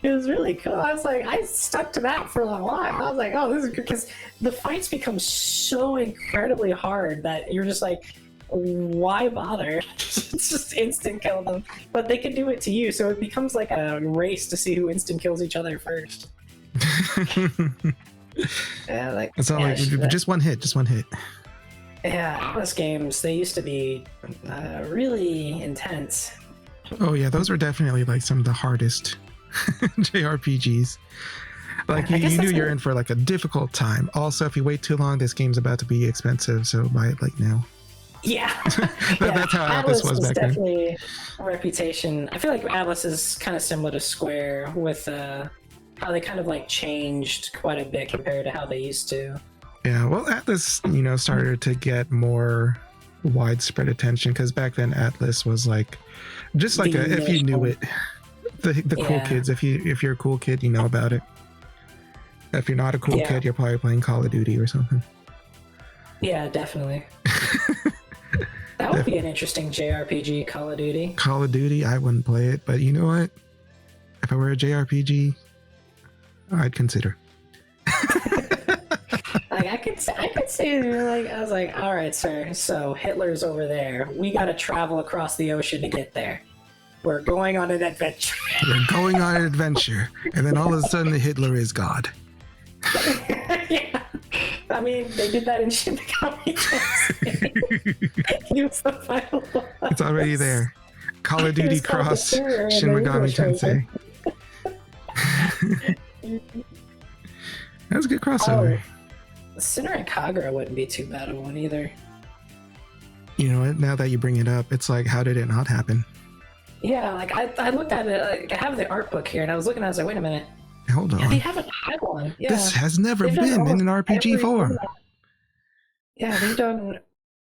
Speaker 2: it was really cool. I was like, I stuck to that for a while. I was like, oh, this is good, because the fights become so incredibly hard that you're just like, why bother? Just instant kill them. But they can do it to you, so it becomes like a race to see who instant kills each other first. Yeah, like
Speaker 1: it's all like just one hit.
Speaker 2: Yeah, Atlas games, they used to be really intense.
Speaker 1: Oh yeah, those were definitely like some of the hardest JRPGs. Like you knew you're in for like a difficult time. Also, if you wait too long, this game's about to be expensive, so buy it like now.
Speaker 2: Yeah.
Speaker 1: That's how Atlas was back then.
Speaker 2: Definitely a reputation. I feel like Atlas is kind of similar to Square with how they kind of like changed quite a bit compared to how they used to.
Speaker 1: Yeah, well, Atlas, started to get more widespread attention because back then Atlas was like, just like if you knew it, the cool kids. If you're a cool kid, you know about it. If you're not a cool kid, you're probably playing Call of Duty or something.
Speaker 2: Yeah, definitely. That would be an interesting JRPG, Call of Duty.
Speaker 1: Call of Duty, I wouldn't play it, but you know what? If I were a JRPG, I'd consider.
Speaker 2: Like I could say like I was like, all right, sir. So Hitler's over there. We got to travel across the ocean to get there. We're going on an adventure.
Speaker 1: We're going on an adventure, and then all of a sudden, Hitler is God.
Speaker 2: Yeah, I mean they did that in Shin Megami Tensei. He was the final boss.
Speaker 1: It's already there. Call of Duty cross Shin Megami Tensei. That was a good crossover.
Speaker 2: Sinner and Kagura wouldn't be too bad of one either.
Speaker 1: You know what? Now that you bring it up, it's like, how did it not happen?
Speaker 2: Yeah, like I looked at it. Like, I have the art book here, and I was looking. I was like, wait a minminute.
Speaker 1: Hold on.
Speaker 2: Yeah, they haven't had one. Yeah.
Speaker 1: This has never been in an RPG form.
Speaker 2: Yeah, they've done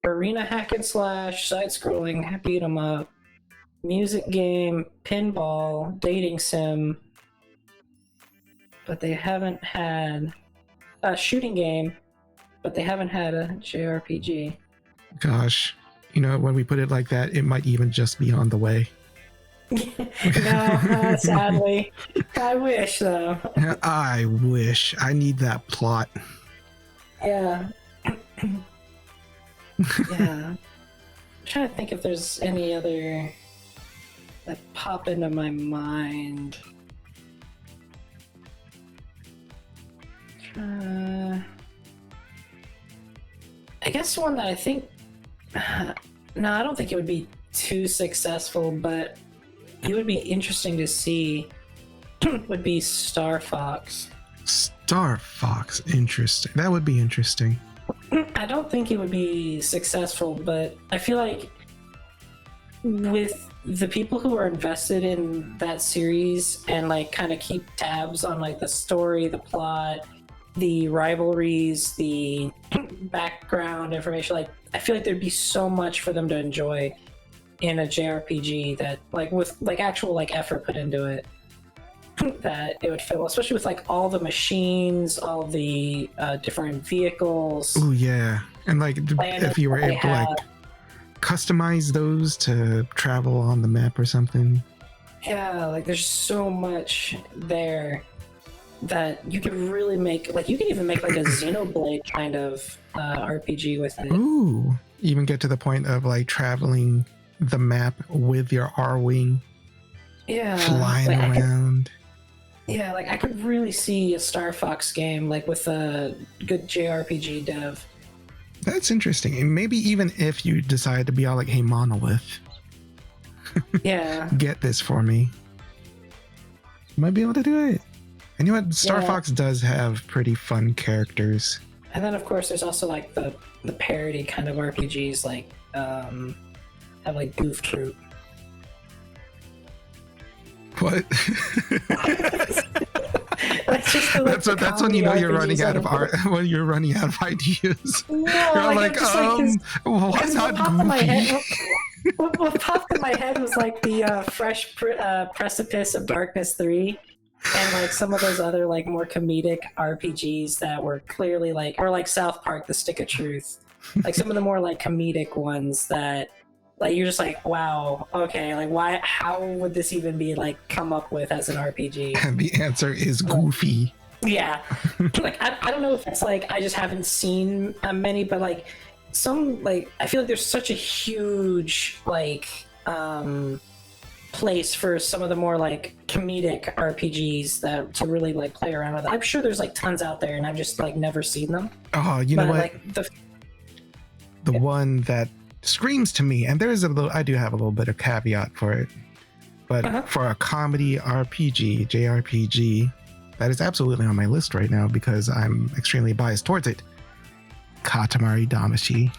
Speaker 2: arena hack and slash, side-scrolling, beat 'em up. music game, pinball, dating sim, but they haven't had a shooting game, but they haven't had a JRPG.
Speaker 1: Gosh, when we put it like that, it might even just be on the way.
Speaker 2: No, sadly. I wish, though.
Speaker 1: I wish. I need that plot.
Speaker 2: Yeah. Yeah. I'm trying to think if there's any other that pop into my mind. I guess one that I think... No, I don't think it would be too successful, but it would be interesting to see would be Star Fox.
Speaker 1: Star Fox, interesting. That would be interesting.
Speaker 2: I don't think it would be successful, but I feel like with the people who are invested in that series and like kind of keep tabs on like the story, the plot, the rivalries, the background information, like I feel like there'd be so much for them to enjoy in a JRPG that like with like actual like effort put into it, that it would fill, especially with like all the machines, all the different vehicles.
Speaker 1: Oh yeah, and like if you were able to like customize those to travel on the map or something.
Speaker 2: Yeah, like there's so much there that you could really make, like you could even make like a Xenoblade kind of RPG with it.
Speaker 1: Ooh, even get to the point of like traveling the map with your R-Wing.
Speaker 2: Yeah,
Speaker 1: flying around.
Speaker 2: Like I could really see a Star Fox game like with a good JRPG dev.
Speaker 1: That's interesting. And maybe even if you decide to be all like, hey, Monolith,
Speaker 2: yeah,
Speaker 1: get this for me, you might be able to do it. And you know what? Star Fox does have pretty fun characters.
Speaker 2: And then of course there's also like the parody kind of RPGs like have like Goof Troop.
Speaker 1: What? That's when you know you're running out of art. When you're running out of ideas.
Speaker 2: No,
Speaker 1: you're like why not Goofy?
Speaker 2: What popped in my head was like the Fresh Precipice of Darkness 3, and like some of those other like more comedic RPGs that were clearly like, or like South Park: The Stick of Truth, like some of the more like comedic ones that. Like you're just like, wow, okay, like why? How would this even be like come up with as an RPG?
Speaker 1: And the answer is Goofy.
Speaker 2: Yeah, like I don't know if it's like I just haven't seen many, but like some like I feel like there's such a huge like place for some of the more like comedic RPGs that to really like play around with. I'm sure there's like tons out there, and I've just like never seen them.
Speaker 1: Oh, you know what?
Speaker 2: Like,
Speaker 1: the one that screams to me, and there's I do have a little bit of caveat for it, but for a comedy RPG, JRPG, that is absolutely on my list right now because I'm extremely biased towards it. Katamari Damacy.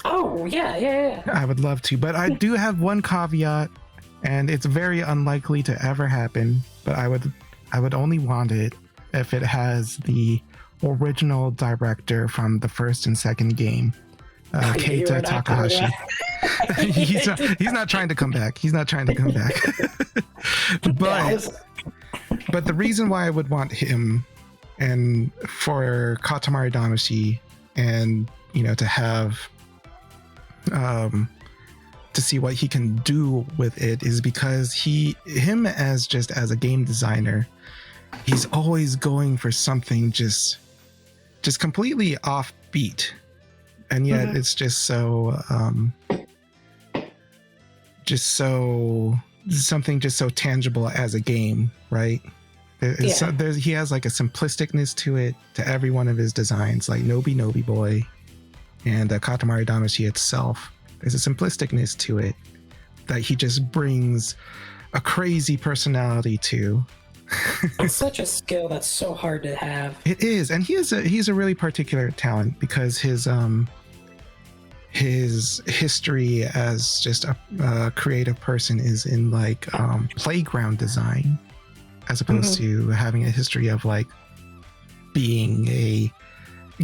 Speaker 2: Oh yeah.
Speaker 1: I would love to, but I do have one caveat, and it's very unlikely to ever happen, but I would only want it if it has the original director from the first and second game. Keita Takahashi. he's not trying to come back. But the reason why I would want him and for Katamari Damacy and to have to see what he can do with it is because him as a game designer, he's always going for something just completely offbeat. And yet it's just so something just so tangible as a game, right? He has like a simplisticness to it, to every one of his designs, like Nobi Boy and Katamari Damacy itself. There's a simplisticness to it that he just brings a crazy personality to.
Speaker 2: It's such a skill that's so hard to have.
Speaker 1: It is, and he's a really particular talent because his history as just a creative person is in like playground design, as opposed to having a history of like being a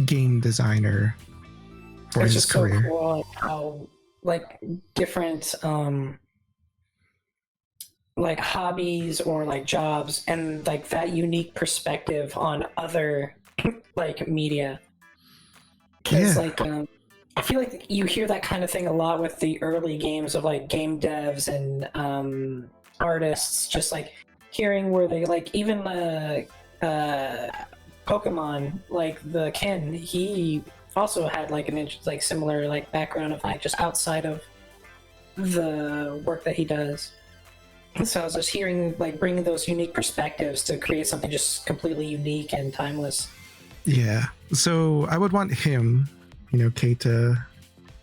Speaker 1: game designer for his career.
Speaker 2: So cool how like different like hobbies or like jobs and like that unique perspective on other like media. Because
Speaker 1: Yeah.
Speaker 2: like I feel like you hear that kind of thing a lot with the early games of like game devs and artists, just like hearing where they like even Pokemon, like the Ken, he also had like like similar like background of like just outside of the work that he does. So I was just hearing like bringing those unique perspectives to create something just completely unique and timeless.
Speaker 1: Yeah. So I would want him, Keita,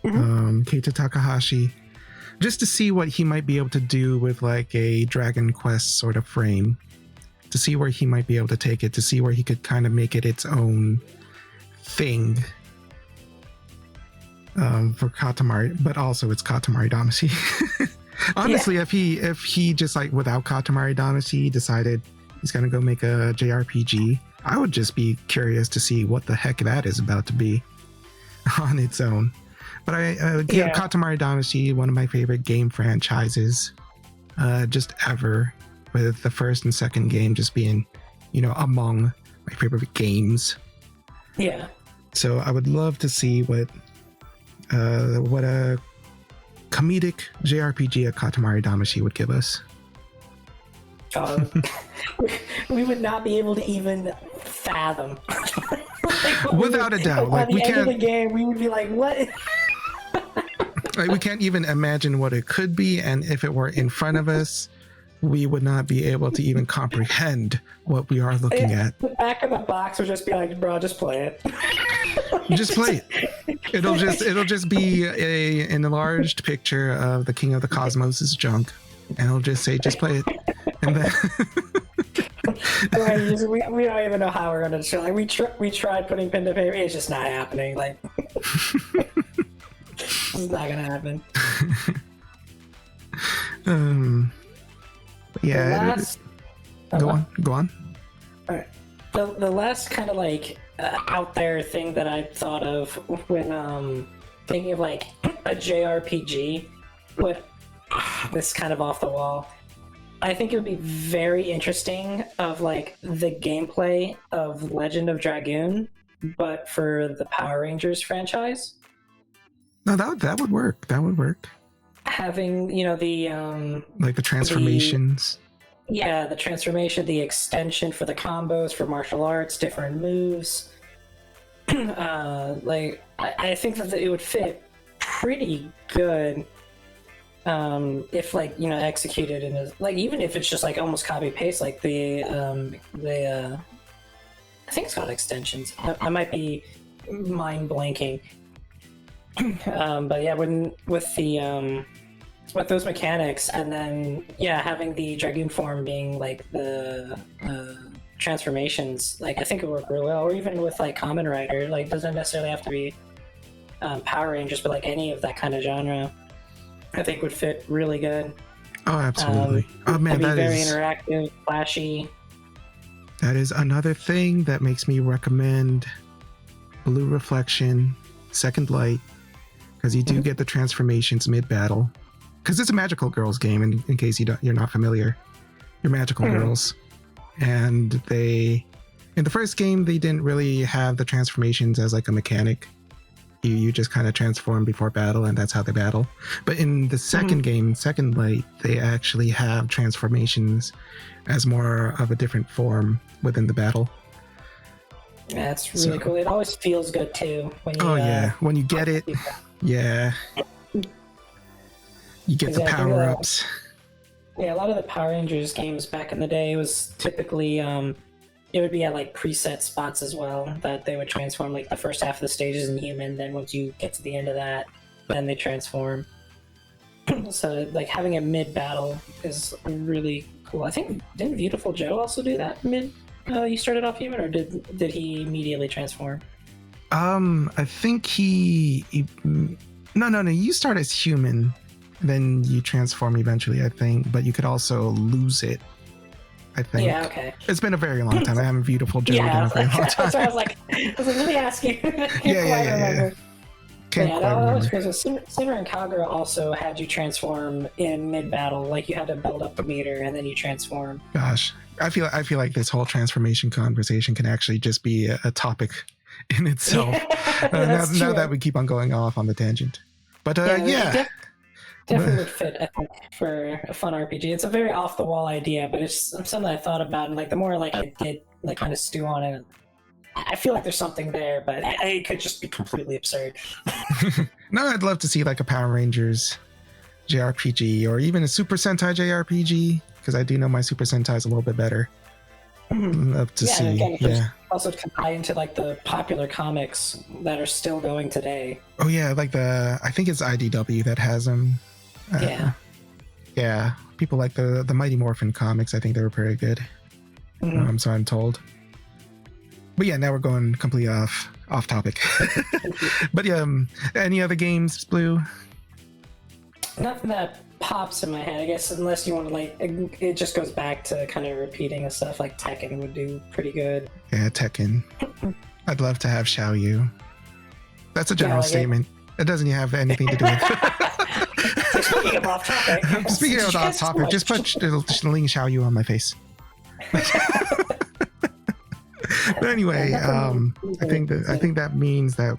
Speaker 1: Keita Takahashi, just to see what he might be able to do with like a Dragon Quest sort of frame, to see where he might be able to take it, to see where he could kind of make it its own thing for Katamari, but also it's Katamari Damacy. Honestly, if he just like without Katamari Damacy decided he's gonna go make a JRPG, I would just be curious to see what the heck that is about to be on its own. But Katamari Damacy, one of my favorite game franchises, just ever, with the first and second game just being, among my favorite games.
Speaker 2: Yeah.
Speaker 1: So I would love to see what a comedic JRPG at Katamari Damacy would give us.
Speaker 2: We would not be able to even fathom.
Speaker 1: Without a doubt, like we can't.
Speaker 2: End of the game, we would be like, "What?"
Speaker 1: Like we can't even imagine what it could be, and if it were in front of us, we would not be able to even comprehend what we are looking at.
Speaker 2: The back of the box would just be like, "Bro, just play it."
Speaker 1: Just play it. It'll just be an enlarged picture of the King of the Cosmos' junk, and it'll just say, "Just play it." And then
Speaker 2: we don't even know how we're gonna show. Like we tried putting pen to paper, it's just not happening. Like it's not gonna happen.
Speaker 1: Yeah. Go on.
Speaker 2: All right. The last kind of like out there thing that I thought of when thinking of like a JRPG, but this kind of off the wall. I think it would be very interesting of like the gameplay of Legend of Dragoon, but for the Power Rangers franchise.
Speaker 1: No, that would work. That would work.
Speaker 2: Having the
Speaker 1: like the transformations.
Speaker 2: The transformation, the extension for the combos for martial arts, different moves. Like I think that it would fit pretty good. If like executed in a, like even if it's just like almost copy paste like the I think it's called extensions. I might be mind blanking. But yeah, with those mechanics, and then having the Dragoon form being like the transformations, like I think it would work really well. Or even with like Kamen Rider, like doesn't necessarily have to be Power Rangers, but like any of that kind of genre, I think would fit really good.
Speaker 1: Oh, absolutely. Oh man, that
Speaker 2: very
Speaker 1: is
Speaker 2: interactive, flashy.
Speaker 1: That is another thing that makes me recommend Blue Reflection, Second Light, because you do get the transformations mid-battle. Because it's a magical girls game, and in case you're not familiar, you're magical girls, and in the first game they didn't really have the transformations as like a mechanic. You just kind of transform before battle, and that's how they battle. But in the second game, Second Light, they actually have transformations as more of a different form within the battle.
Speaker 2: Yeah, that's really cool. It always feels good too when you.
Speaker 1: When you get it, you get the power-ups.
Speaker 2: A lot of the Power Rangers games back in the day was typically it would be at like preset spots as well that they would transform. Like the first half of the stage is in human, then once you get to the end of that, then they transform. So like having it mid-battle is really cool. I think didn't Beautiful Joe also do that mid? You started off human, or did he immediately transform?
Speaker 1: I think no. You start as human, then you transform eventually, I think, but you could also lose it, I think.
Speaker 2: Yeah, okay.
Speaker 1: It's been a very long time. I haven't Beautiful Joe in a very long time.
Speaker 2: That's what I was like, let me ask you.
Speaker 1: Yeah. Can't
Speaker 2: Yeah,
Speaker 1: quite
Speaker 2: that was
Speaker 1: remember.
Speaker 2: because Sinner and Kagura also had you transform in mid-battle. Like, you had to build up the meter and then you transform.
Speaker 1: Gosh, I feel like this whole transformation conversation can actually just be a topic in itself. Now that we keep on going off on the tangent, but yeah.
Speaker 2: Definitely would fit, I think, for a fun RPG. It's a very off-the-wall idea, but it's something I thought about, and like the more like I did like kind of stew on it, I feel like there's something there, but it could just be completely absurd.
Speaker 1: No, I'd love to see like a Power Rangers JRPG or even a Super Sentai JRPG, because I do know my Super Sentais a little bit better. Love to see.
Speaker 2: Again, also can tie into like the popular comics that are still going today.
Speaker 1: Oh yeah, like I think it's IDW that has them. Yeah, people like the Mighty Morphin comics. I think they were pretty good. So I'm told. But yeah, now we're going completely off topic. But any other games, Blue?
Speaker 2: Nothing that pops in my head, I guess, unless you want to like. It just goes back to kind of repeating stuff. Like Tekken would do pretty good. Yeah,
Speaker 1: Tekken. I'd love to have Xiao Yu. That's a general statement. It doesn't have anything to do with.
Speaker 2: Speaking of off topic.
Speaker 1: Speaking of off topic, just put Ling Xiao Yu on my face. But anyway, I think that means that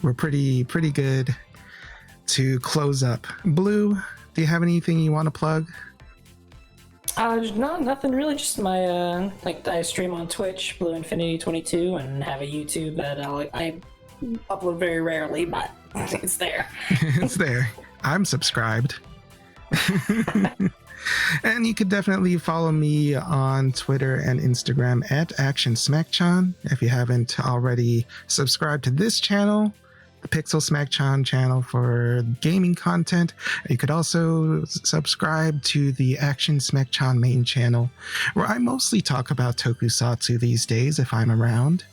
Speaker 1: we're pretty good to close up. Blue, do you have anything you want to plug?
Speaker 2: No, nothing really. Just my like I stream on Twitch, Blue Infinity 22, and have a YouTube that I upload very rarely, but it's there.
Speaker 1: It's there. I'm subscribed. And you could definitely follow me on Twitter and Instagram at Action Smacchan. If you haven't already subscribed to this channel, the Pixel Smacchan channel for gaming content. You could also subscribe to the Action Smacchan main channel, where I mostly talk about tokusatsu these days if I'm around.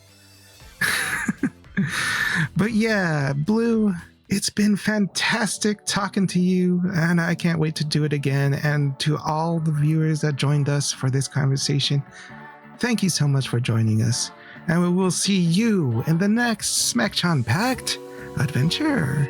Speaker 1: But yeah, Blue, it's been fantastic talking to you, and I can't wait to do it again. And to all the viewers that joined us for this conversation, thank you so much for joining us. And we will see you in the next Smacchan Pact adventure.